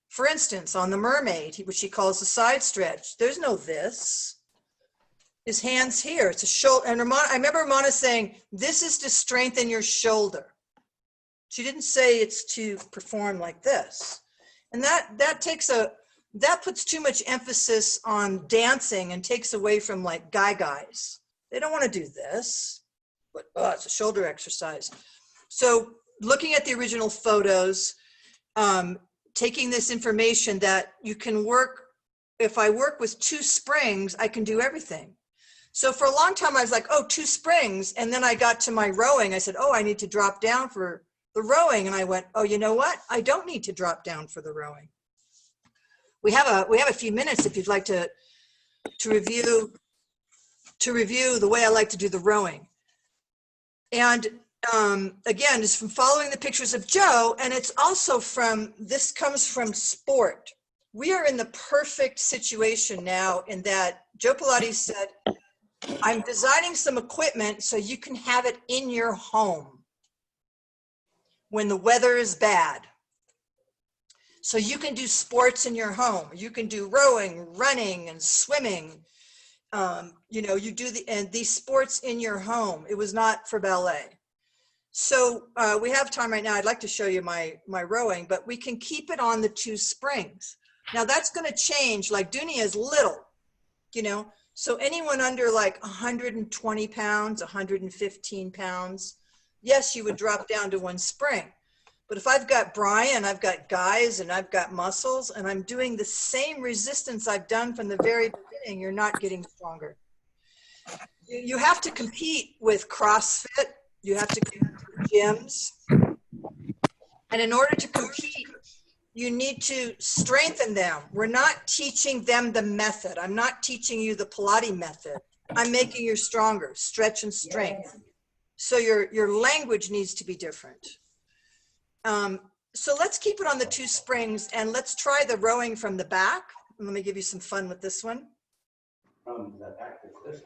For instance, on the mermaid, which he calls the side stretch, there's no this. His hand's here, it's a shoulder. And I remember Ramona saying, this is to strengthen your shoulder. She didn't say it's to perform like this. And that puts too much emphasis on dancing and takes away from like guys. They don't want to do this, but it's a shoulder exercise. So looking at the original photos, taking this information that you can work, if I work with 2 springs, I can do everything. So for a long time, I was like, oh, 2 springs. And then I got to my rowing. I said, oh, I need to drop down for the rowing. And I went, oh, you know what? I don't need to drop down for the rowing. We have a few minutes if you'd like to review the way I like to do the rowing. And again, it's from following the pictures of Joe, and it's also this comes from sport. We are in the perfect situation now in that Joe Pilates said, I'm designing some equipment so you can have it in your home when the weather is bad. So you can do sports in your home. You can do rowing, running, and swimming. You know, you do these sports in your home. It was not for ballet. So we have time right now. I'd like to show you my rowing, but we can keep it on the 2 springs. Now that's going to change. Like Dunia is little, you know. So anyone under like 120 pounds, 115 pounds, yes, you would drop down to 1 spring. But if I've got Brian, I've got guys, and I've got muscles, and I'm doing the same resistance I've done from the very beginning, you're not getting stronger. You have to compete with CrossFit. You have to compete with gyms. And in order to compete, you need to strengthen them. We're not teaching them the method. I'm not teaching you the Pilates method. I'm making you stronger, stretch and strength. So your language needs to be different. So let's keep it on the 2 springs, and let's try the rowing from the back. Let me give you some fun with this one. From the back to this.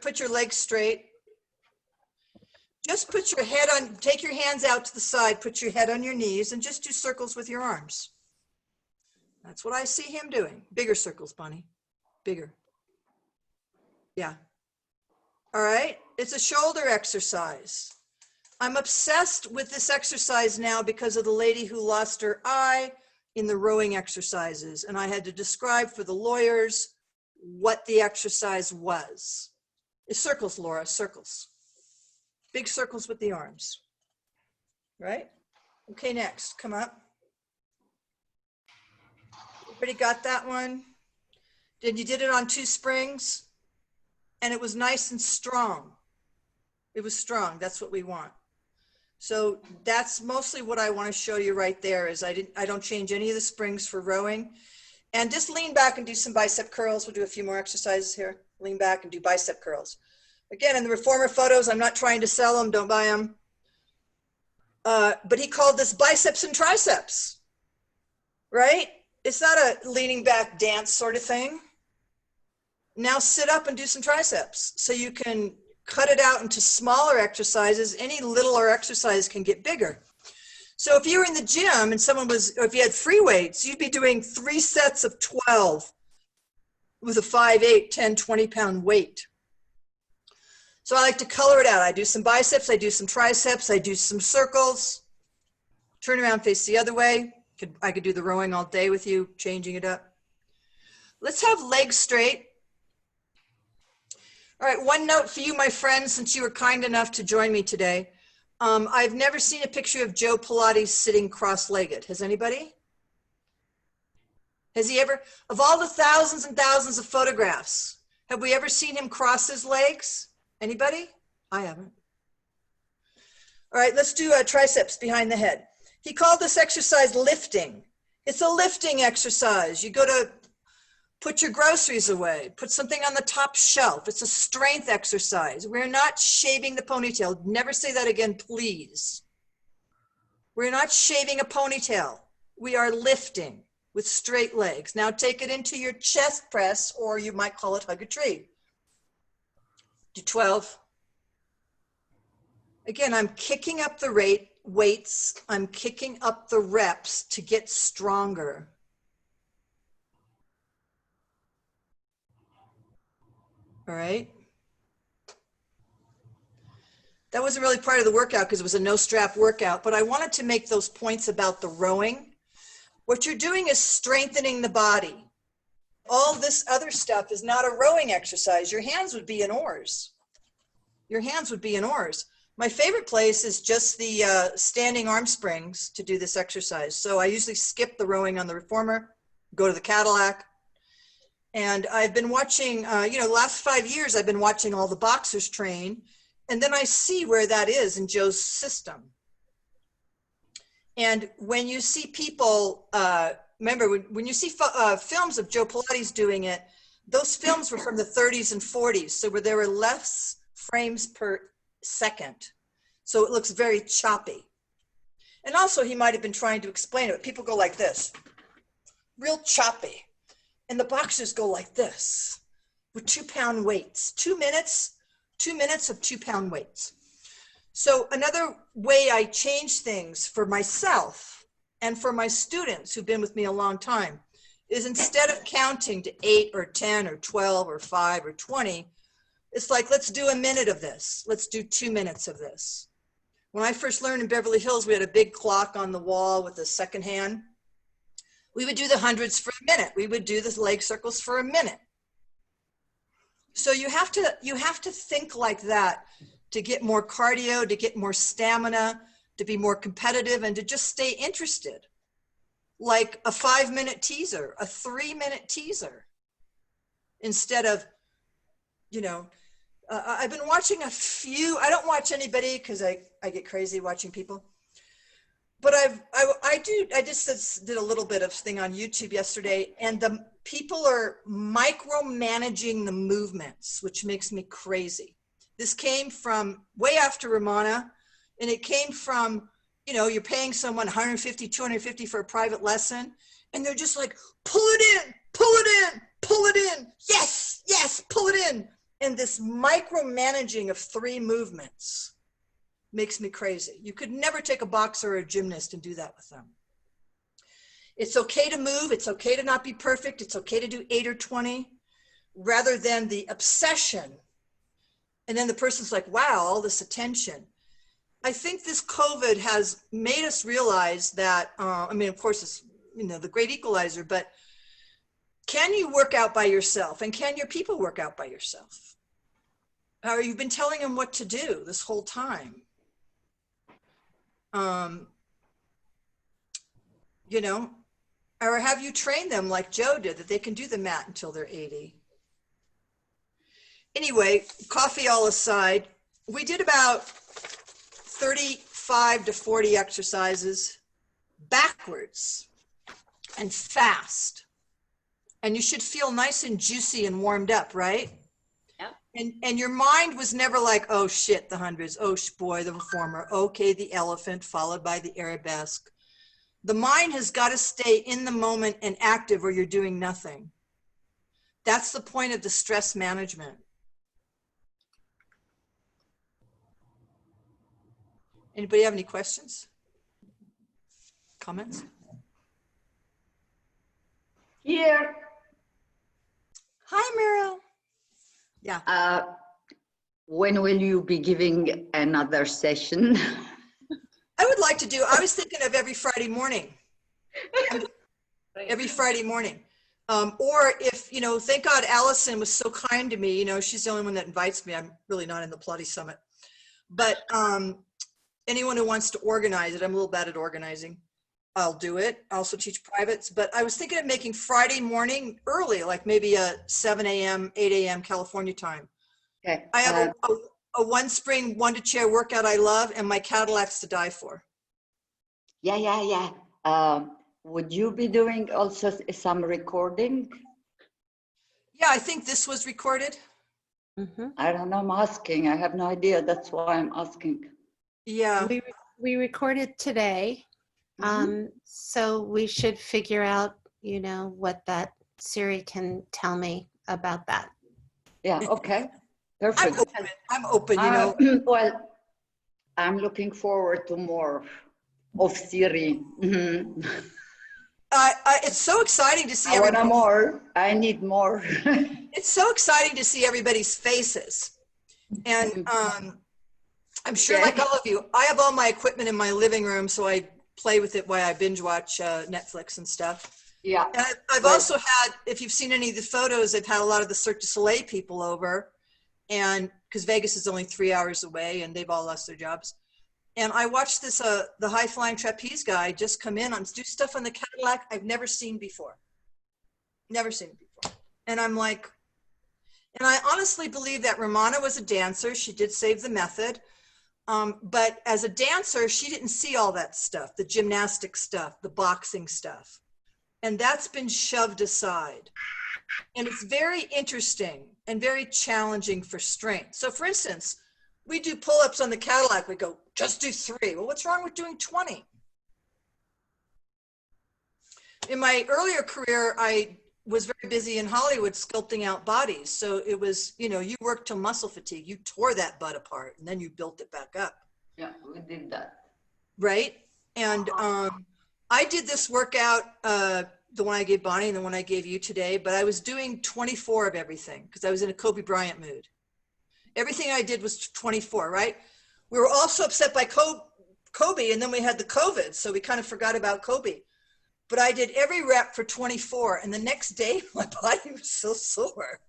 Put your legs straight. Just put your head on, take your hands out to the side, put your head on your knees, and just do circles with your arms. That's what I see him doing. Bigger circles, Bonnie. Bigger. Yeah. All right. It's a shoulder exercise. I'm obsessed with this exercise now because of the lady who lost her eye in the rowing exercises. And I had to describe for the lawyers what the exercise was. It's circles, Laura, circles. Big circles with the arms. Right? Okay, next, come up. Everybody got that one? You did it on 2 springs? And it was nice and strong. It was strong. That's what we want. So that's mostly what I want to show you right there is I don't change any of the springs for rowing. And just lean back and do some bicep curls. We'll do a few more exercises here. Lean back and do bicep curls. Again, in the reformer photos, I'm not trying to sell them. Don't buy them. But he called this biceps and triceps, right? It's not a leaning back dance sort of thing. Now sit up and do some triceps so you can cut it out into smaller exercises. Any littler exercise can get bigger. So if you were in the gym and someone was, or if you had free weights, you'd be doing 3 sets of 12 with a 5, 8, 10, 20 pound weight. So I like to color it out. I do some biceps, I do some triceps, I do some circles. Turn around, face the other way. I could do the rowing all day with you, changing it up. Let's have legs straight. All right, one note for you, my friends, since you were kind enough to join me today. I've never seen a picture of Joe Pilates sitting cross-legged. Has anybody? Has he ever, of all the thousands and thousands of photographs, have we ever seen him cross his legs? Anybody? I haven't. All right, let's do triceps behind the head. He called this exercise lifting. It's a lifting exercise. You go to put your groceries away, put something on the top shelf. It's a strength exercise. We're not shaving the ponytail. Never say that again, please. We're not shaving a ponytail. We are lifting with straight legs. Now take it into your chest press, or you might call it hug a tree. Do 12. Again, I'm kicking up the weights. I'm kicking up the reps to get stronger. All right. That wasn't really part of the workout because it was a no strap workout, but I wanted to make those points about the rowing. What you're doing is strengthening the body. All this other stuff is not a rowing exercise. Your hands would be in oars. Your hands would be in oars. My favorite place is just the standing arm springs to do this exercise. So I usually skip the rowing on the reformer, go to the Cadillac. And I've been watching, the last 5 years, I've been watching all the boxers train. And then I see where that is in Joe's system. And when you see people, remember, when you see films of Joe Pilates doing it, those films were from the 30s and 40s. So where there were less frames per second. So it looks very choppy. And also he might have been trying to explain it. People go like this, real choppy. And the boxers go like this with 2 pound weights, 2 minutes of 2 pound weights. So another way I change things for myself and for my students who've been with me a long time is instead of counting to 8 or 10 or 12 or 5 or 20, it's like, let's do a minute of this. Let's do 2 minutes of this. When I first learned in Beverly Hills, we had a big clock on the wall with a second hand. We would do the hundreds for a minute. We would do the leg circles for a minute. So you have to think like that to get more cardio, to get more stamina, to be more competitive, and to just stay interested. Like a 5-minute teaser, a 3-minute teaser, instead of, I've been watching a few. I don't watch anybody because I get crazy watching people. But I just did a little bit of thing on YouTube yesterday, and the people are micromanaging the movements, which makes me crazy. This came from way after Ramana, and it came from, you're paying someone $150, $250 for a private lesson, and they're just like, pull it in, pull it in, pull it in. Yes, yes, pull it in. And this micromanaging of 3 movements. makes me crazy. You could never take a boxer or a gymnast and do that with them. It's okay to move. It's okay to not be perfect. It's okay to do 8 or 20 rather than the obsession. And then the person's like, wow, all this attention. I think this COVID has made us realize that, I mean, of course, it's, you know, the great equalizer, but can you work out by yourself? And can your people work out by yourself? Or you've been telling them what to do this whole time. You know, or have you trained them like Joe did, that they can do the mat until they're 80? Anyway, coffee all aside, we did about 35 to 40 exercises backwards and fast. And you should feel nice and juicy and warmed up, right? Yeah. And your mind was never like, oh shit, the hundreds, oh boy, the reformer, okay, the elephant, followed by the arabesque. The mind has got to stay in the moment and active or you're doing nothing. That's the point of the stress management. Anybody have any questions? Comments? Here, Hi, Meryl. Yeah. when will you be giving another session? I would like to do, I was thinking of every Friday morning. Every Friday morning. Or if, you know, thank God Allison was so kind to me, you know, she's the only one that invites me. I'm really not in the Pilates Summit. But anyone who wants to organize it, I'm a little bad at organizing. I'll do it. I also teach privates. But I was thinking of making Friday morning early, like maybe a 7 a.m., 8 a.m. California time. Okay. I have a one spring, one to chair workout I love, and my Cadillac's to die for. Yeah. Would you be doing also some recording? Yeah, I think this was recorded. Mm-hmm. I don't know, I'm asking. I have no idea. That's why I'm asking. Yeah. We recorded today. So we should figure out, you know, what that Siri can tell me about that. Yeah, okay. I'm Perfect. open. I'm open, you know. Well, I'm looking forward to more of Siri. Mhm. It's so exciting to see I want everybody. more. I need more. It's so exciting to see everybody's faces. And I'm sure, Okay. like all of you, I have all my equipment in my living room, so I play with it while I binge watch Netflix and stuff. Yeah. And I've also had, if you've seen any of the photos, I've had a lot of the Cirque du Soleil people over, and because Vegas is only 3 hours away and they've all lost their jobs. And I watched this, the high flying trapeze guy just come in and do stuff on the Cadillac I've never seen before. Never seen it before. And I'm like, and I honestly believe that Romana was a dancer. She did save the method. But as a dancer, she didn't see all that stuff, the gymnastic stuff, the boxing stuff. And that's been shoved aside. And it's very interesting and very challenging for strength. So for instance, we do pull-ups on the Cadillac. We go, just do 3. Well, what's wrong with doing 20? In my earlier career, I was very busy in Hollywood sculpting out bodies. So it was, you know, you worked till muscle fatigue. You tore that butt apart and then you built it back up. Yeah, we did that. Right? And I did this workout, the one I gave Bonnie and the one I gave you today, but I was doing 24 of everything because I was in a Kobe Bryant mood. Everything I did was 24, right? We were all so upset by Kobe, and then we had the COVID, so we kind of forgot about Kobe. But I did every rep for 24, and the next day my body was so sore.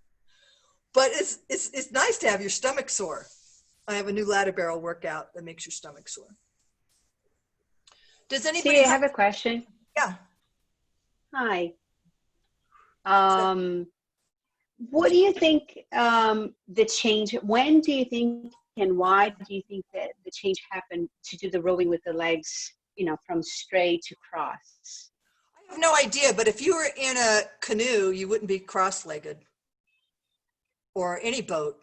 But it's nice to have your stomach sore. I have a new ladder barrel workout that makes your stomach sore. Does anybody Siri, I have a question. Yeah. Hi. What do you think the change, when do you think and why do you think that the change happened to do the rowing with the legs, you know, from straight to cross? I have no idea, but if you were in a canoe, you wouldn't be cross-legged or any boat.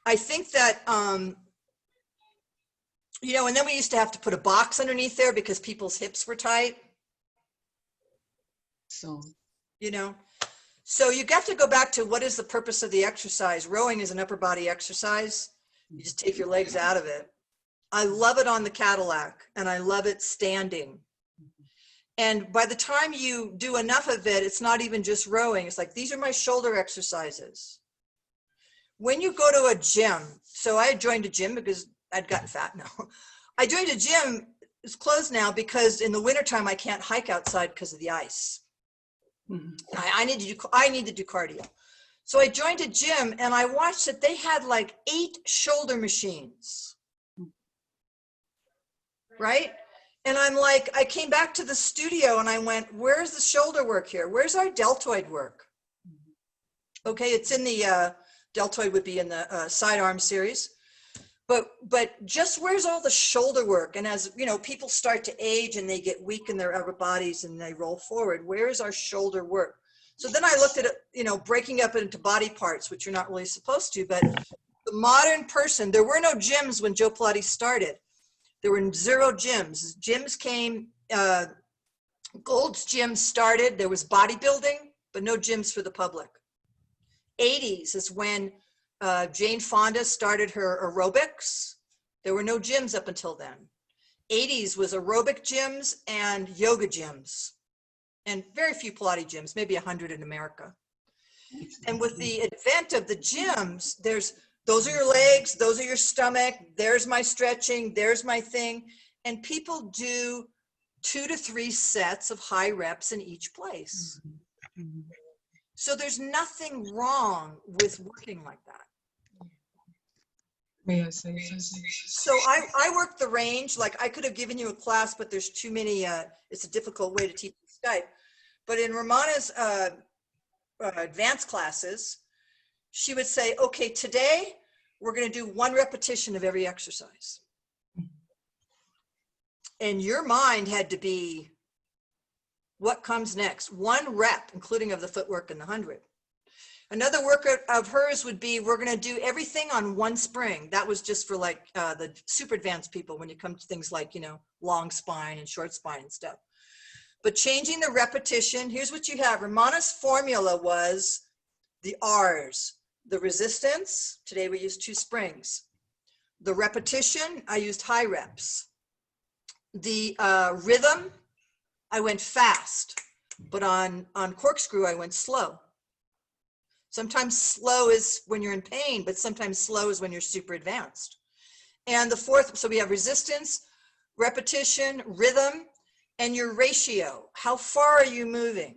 I think that, you know, and then we used to have to put a box underneath there because people's hips were tight. So, You know, so you have to go back to what is the purpose of the exercise. Rowing is an upper body exercise. You just take your legs out of it. I love it on the Cadillac, and I love it standing. And by the time you do enough of it, it's not even just rowing. It's like, these are my shoulder exercises. When you go to a gym, so I joined a gym because I'd gotten fat now. I joined a gym, it's closed now because in the wintertime, I can't hike outside because of the ice. I need to do cardio. So I joined a gym and I watched that they had like 8 shoulder machines, right? And I'm like, I came back to the studio and I went, where's the shoulder work here? Where's our deltoid work? Okay, it's in the, deltoid would be in the sidearm series. But just where's all the shoulder work? And as you know, people start to age and they get weak in their upper bodies and they roll forward. Where is our shoulder work? So then I looked at it, you know, breaking up into body parts, which you're not really supposed to, but the modern person, there were no gyms when Joe Pilates started. There were 0 gyms. Gyms came, Gold's Gym started, there was bodybuilding, but no gyms for the public. 80s is when Jane Fonda started her aerobics. There were no gyms up until then. 80s was aerobic gyms and yoga gyms, and very few Pilates gyms, maybe 100 in America. And with the advent of the gyms, those are your legs, those are your stomach, there's my stretching, there's my thing. And people do 2 to 3 sets of high reps in each place. So there's nothing wrong with working like that. Yes. So I work the range. Like I could have given you a class, but there's too many, it's a difficult way to teach Skype. But in Romana's advanced classes, she would say, okay, today we're going to do 1 repetition of every exercise. And your mind had to be, what comes next? 1 rep, including of the footwork and the 100. Another work of hers would be, we're going to do everything on 1 spring. That was just for like the super advanced people when you come to things like, you know, long spine and short spine and stuff. But changing the repetition, here's what you have. Romana's formula was the R's, the resistance. Today we use 2 springs. The repetition, I used high reps. The rhythm, I went fast, but on corkscrew, I went slow. Sometimes slow is when you're in pain, but sometimes slow is when you're super advanced. And the 4th, so we have resistance, repetition, rhythm, and your ratio. How far are you moving?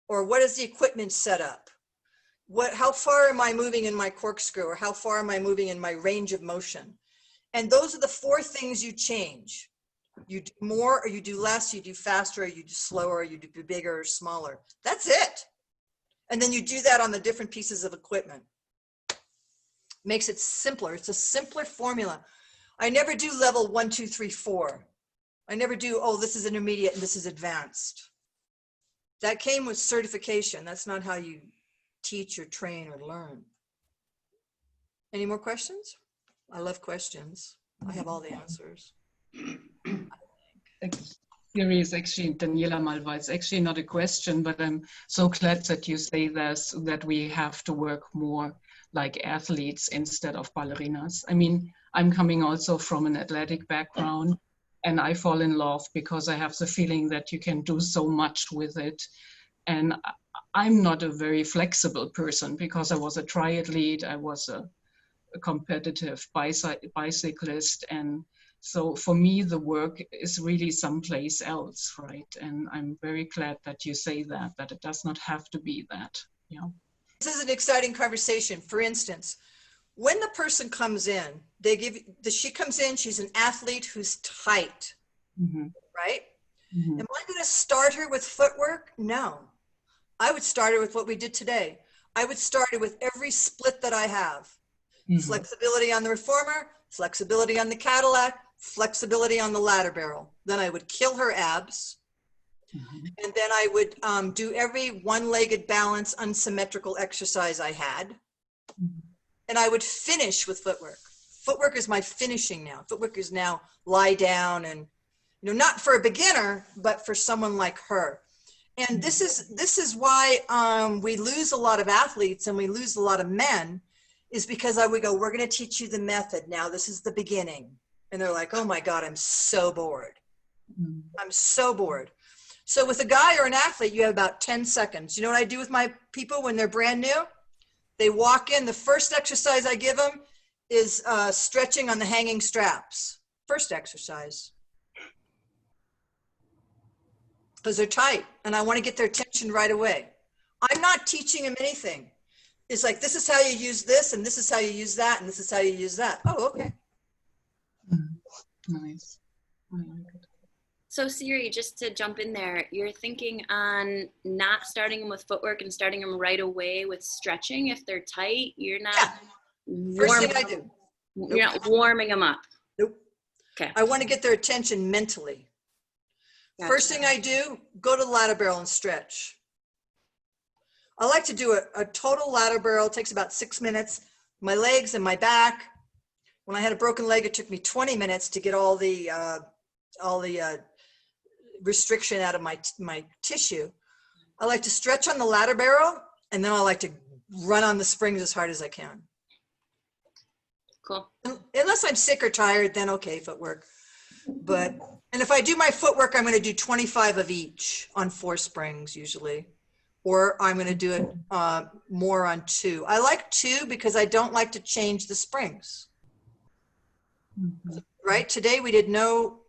Or what is the equipment set up? How far am I moving in my corkscrew? Or how far am I moving in my range of motion? And those are the 4 things you change. You do more or you do less, you do faster or you do slower, or you do bigger or smaller. That's it. And then you do that on the different pieces of equipment. Makes it simpler. It's a simpler formula. I never do level 1, 2, 3, 4. I never do, oh, this is intermediate and this is advanced. That came with certification. That's not how you teach or train or learn. Any more questions? I love questions. I have all the answers. Siri is actually, Daniela Malva, it's actually not a question, but I'm so glad that you say this, that we have to work more like athletes instead of ballerinas. I mean, I'm coming also from an athletic background, and I fall in love because I have the feeling that you can do so much with it. And I'm not a very flexible person because I was a triathlete, I was a competitive bicyclist, and so for me, the work is really someplace else, right? And I'm very glad that you say that it does not have to be that, yeah. This is an exciting conversation. For instance, when the person comes in, she comes in, she's an athlete who's tight, right? Am I going to start her with footwork? No. I would start her with what we did today. I would start her with every split that I have. Flexibility on the reformer, flexibility on the Cadillac, flexibility on the ladder barrel. Then I would kill her abs. And then I would do every 1-legged balance unsymmetrical exercise I had. And I would finish with footwork. Footwork is my finishing now. Footwork is now lie down, and you know, not for a beginner, but for someone like her. And this is why we lose a lot of athletes and we lose a lot of men, is because I would go, we're going to teach you the method. Now this is the beginning. And they're like, oh my God, I'm so bored. Mm. I'm so bored. So with a guy or an athlete, you have about 10 seconds. You know what I do with my people when they're brand new? They walk in, the first exercise I give them is stretching on the hanging straps. First exercise. Because they're tight and I want to get their attention right away. I'm not teaching them anything. It's like, this is how you use this, and this is how you use that, and this is how you use that. Oh, okay. Mm. Nice. I like it. So Siri, just to jump in there, you're thinking on not starting them with footwork and starting them right away with stretching if they're tight. You're not First thing I do. You're not warming them up. Nope. Okay. I want to get their attention mentally. Gotcha. First thing I do, go to the ladder barrel and stretch. I like to do a total ladder barrel. It takes about 6 minutes. My legs and my back. When I had a broken leg, it took me 20 minutes to get all the restriction out of my tissue. I like to stretch on the ladder barrel, and then I like to run on the springs as hard as I can. Cool. Unless I'm sick or tired, then okay, footwork. And if I do my footwork, I'm going to do 25 of each on 4 springs usually. Or I'm going to do it more on 2. I like 2 because I don't like to change the springs. Mhm. Right? Today we did no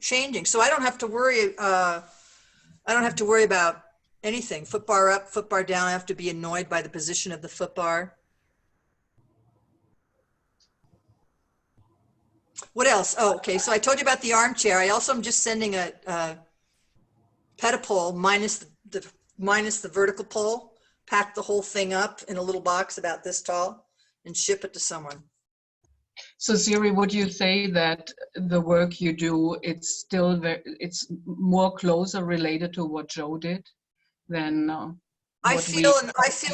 changing, so I don't have to worry. I don't have to worry about anything. Foot bar up, foot bar down. I have to be annoyed by the position of the foot bar. What else? Oh, okay. So I told you about the armchair. I also am just sending a pedipole minus the vertical pole. Pack the whole thing up in a little box about this tall and ship it to someone. So Siri, would you say that the work you do, it's still it's more closer related to what Joe did than I what feel we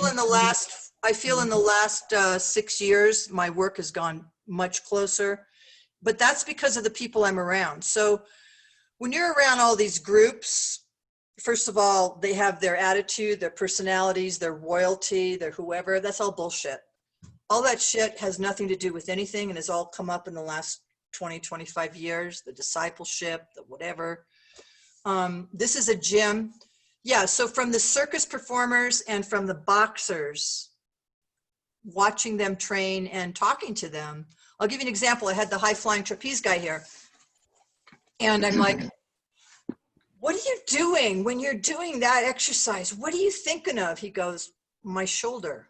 in the last 6 years, my work has gone much closer, but that's because of the people I'm around. So when you're around all these groups, first of all, they have their attitude, their personalities, their royalty, their whoever. That's all bullshit. All that shit has nothing to do with anything and has all come up in the last 20, 25 years, the discipleship, the whatever. This is a gym. Yeah, so from the circus performers and from the boxers, watching them train and talking to them. I'll give you an example. I had the high flying trapeze guy here. And I'm like, what are you doing when you're doing that exercise? What are you thinking of? He goes, my shoulder.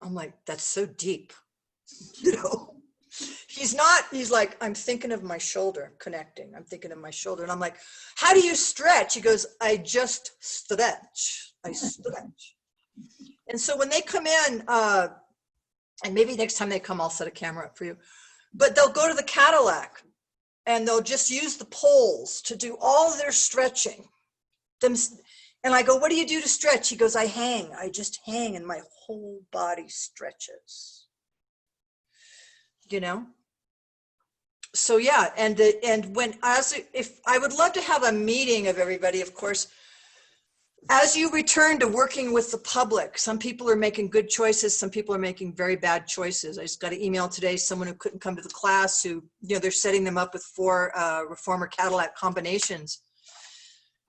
I'm like, that's so deep, you know? He's like, I'm thinking of my shoulder connecting. I'm thinking of my shoulder. And I'm like, how do you stretch? He goes, I just stretch. I stretch. And so when they come in, and maybe next time they come, I'll set a camera up for you, but they'll go to the Cadillac and they'll just use the poles to do all their stretching. And I go, what do you do to stretch? He goes, I hang. I just hang and my whole body stretches. You know? So yeah, if I would love to have a meeting of everybody, of course, as you return to working with the public. Some people are making good choices, some people are making very bad choices. I just got an email today, someone who couldn't come to the class, who, you know, they're setting them up with 4 Reformer Cadillac combinations.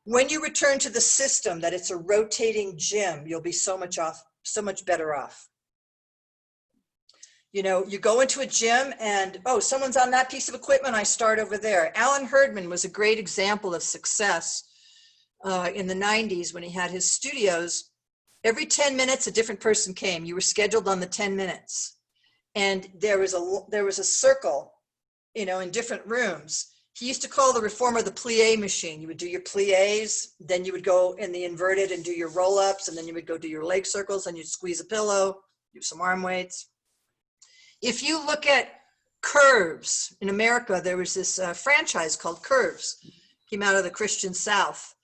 When you return to the system that it's a rotating gym, you'll be so much better off. You know, you go into a gym and, oh, someone's on that piece of equipment, I start over there. Alan Herdman was a great example of success in the 90s when he had his studios. Every 10 minutes, a different person came. You were scheduled on the 10 minutes. And there was a circle, you know, in different rooms. He used to call the Reformer the plie machine. You would do your plies, then you would go in the inverted and do your roll-ups, and then you would go do your leg circles, and you'd squeeze a pillow, do some arm weights. If you look at Curves, in America, there was this franchise called Curves, came out of the Christian South.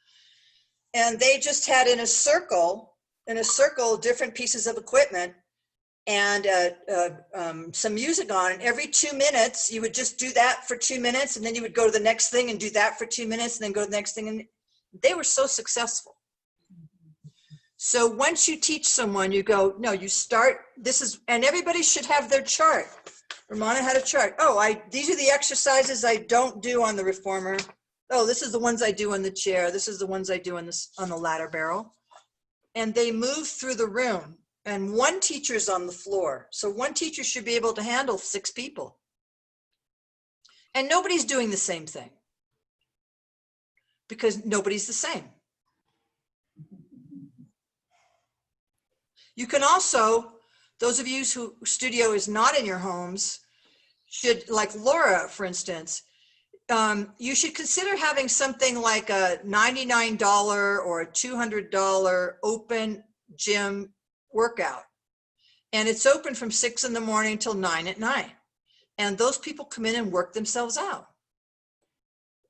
And they just had in a circle, different pieces of equipment and some music on. And every 2 minutes, you would just do that for 2 minutes, and then you would go to the next thing and do that for 2 minutes, and then go to the next thing. And they were so successful. So once you teach someone, you go, no, you start, and everybody should have their chart, Ramona had a chart. Oh, these are the exercises I don't do on the reformer. Oh, this is the ones I do on the chair. This is the ones I do on the ladder barrel. And they move through the room, and one teacher's on the floor. So one teacher should be able to handle 6 people. And nobody's doing the same thing because nobody's the same. You can also, those of you who studio is not in your homes, should, like Laura, for instance, you should consider having something like a $99 or a $200 open gym workout. And it's open from 6 in the morning till 9 at night. And those people come in and work themselves out,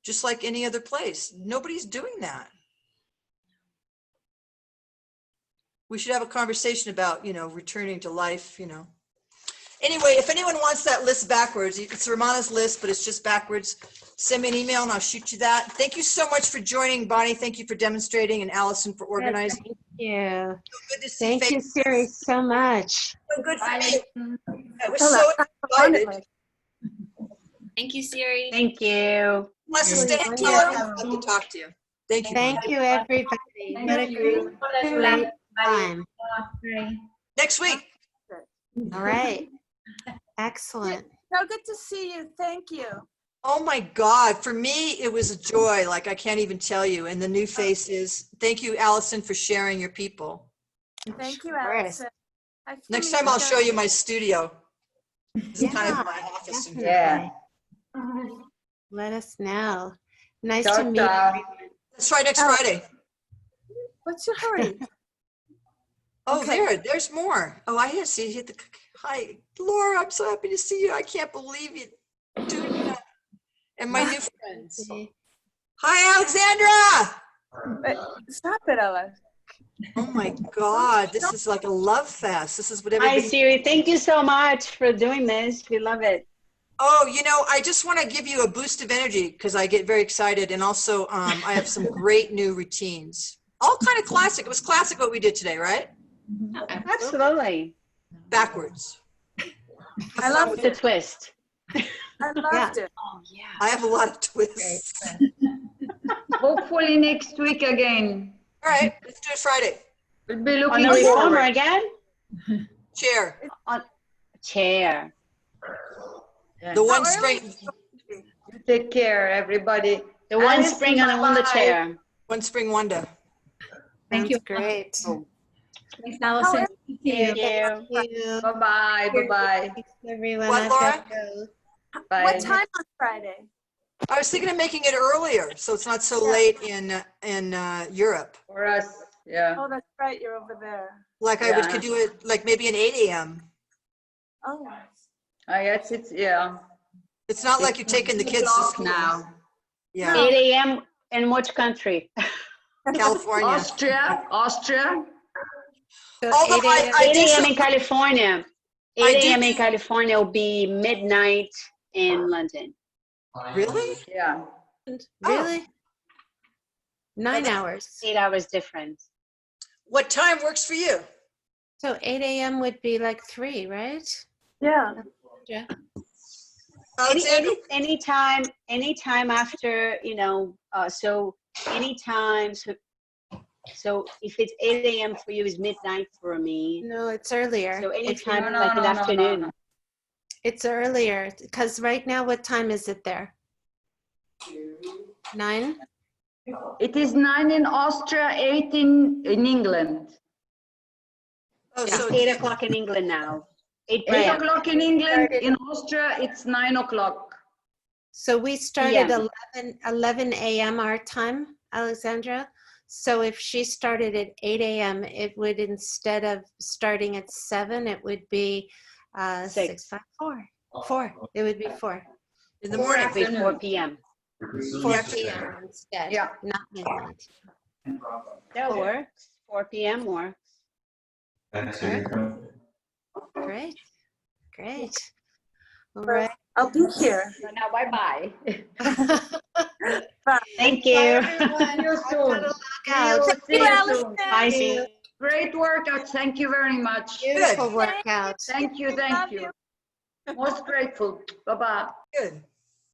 just like any other place. Nobody's doing that. We should have a conversation about, returning to life, Anyway, if anyone wants that list backwards, it's Ramana's list, but it's just backwards. Send me an email and I'll shoot you that. Thank you so much for joining, Bonnie. Thank you for demonstrating, and Allison for organizing. Thank you. So good to see Thank you, faces. Siri, so much. So good for me. I was Well, so that's excited. Thank you, Siri. Thank you. Wants to stay and Yeah. tell her I'd like to talk to you. Thank you. Thank you, everybody. What a great time. Next week. All right. Excellent. So good to see you. Thank you. Oh my God, for me, it was a joy. Like, I can't even tell you. And the new faces. Thank you, Allison, for sharing your people. Thank you, Of course. Allison. Nice to Next meet time I'll show you my studio. This is kind of Yeah, my office. in here. Yeah. Let us know. Nice Ciao, to meet ciao. everyone. Let's try next Friday. What's your hurry? Oh, Okay. there's more. Oh, I see. Hit the, hi, Laura, I'm so happy to see you. I can't believe you doing that. And my new friends. Hi, Alexandra. Wait, stop it, Ella. Oh my God, this is like a love fest. This is what Hi, everybody. Siri. Thank you so much for doing this. We love it. Oh, I just want to give you a boost of energy because I get very excited. And also, I have some great new routines. All kind of classic. It was classic what we did today, right? Absolutely. Backwards. I loved With a it. twist. I loved it. I have a lot of twists. Hopefully next week again. All right, let's do it Friday. We'll be On looking the reformer forward. again? Chair. Chair. Yeah. The one How early spring, Take care, everybody. The one Alice, spring on the bye-bye. chair. one spring wonder. Thank you. Great. Thanks, Allison. Thank you. Thank you. Bye-bye. Bye-bye. Thanks, everyone. What, I've got Laura? to go. Bye. What time on Friday? I was thinking of making it earlier, so it's not so late in Europe. For us, yeah. Oh, that's right. You're over there. Like could do it like maybe an 8 a.m. Oh, I guess yeah. It's not like you're taking the kids to O'clock school. now. Yeah, 8 a.m. in which country? California. Austria. So Although 8 a.m. 8 do a.m. some- in California. I 8 do a.m. in do- California will be midnight in London. Really? Yeah. Really? 9 that's- hours. 8 hours difference. What time works for you? So 8 a.m. would be like 3, right? yeah. Yeah. Alexandra? Anytime after, so anytime, so if it's 8 a.m. for you is midnight for me. No, it's earlier. So If you- anytime like in the afternoon. It's earlier because right now, what time is it there? 9? It is 9 in Austria, 8 in England. Oh, Yeah. so 8 o'clock in England now. 8 8 p.m. o'clock in England. In Austria, it's 9 o'clock. So we started PM. 11 a.m. our time, Alexandra. So if she started at 8 a.m., it would, instead of starting at 7, it would be 6, 5, 4. 4. It would be 4. in the morning. It'll be 4 p.m. 4 p.m. instead. Yeah. Not midnight. That works. 4 p.m. works. Great. Great. All right. I'll be here. So now, bye-bye. Thank Bye, you. everyone. See you I've soon. got to log out. See you soon. Bye, see. Great workout. Thank you very much. Beautiful workout. Thank you. Love Thank you. you. Most grateful. Bye-bye. Good.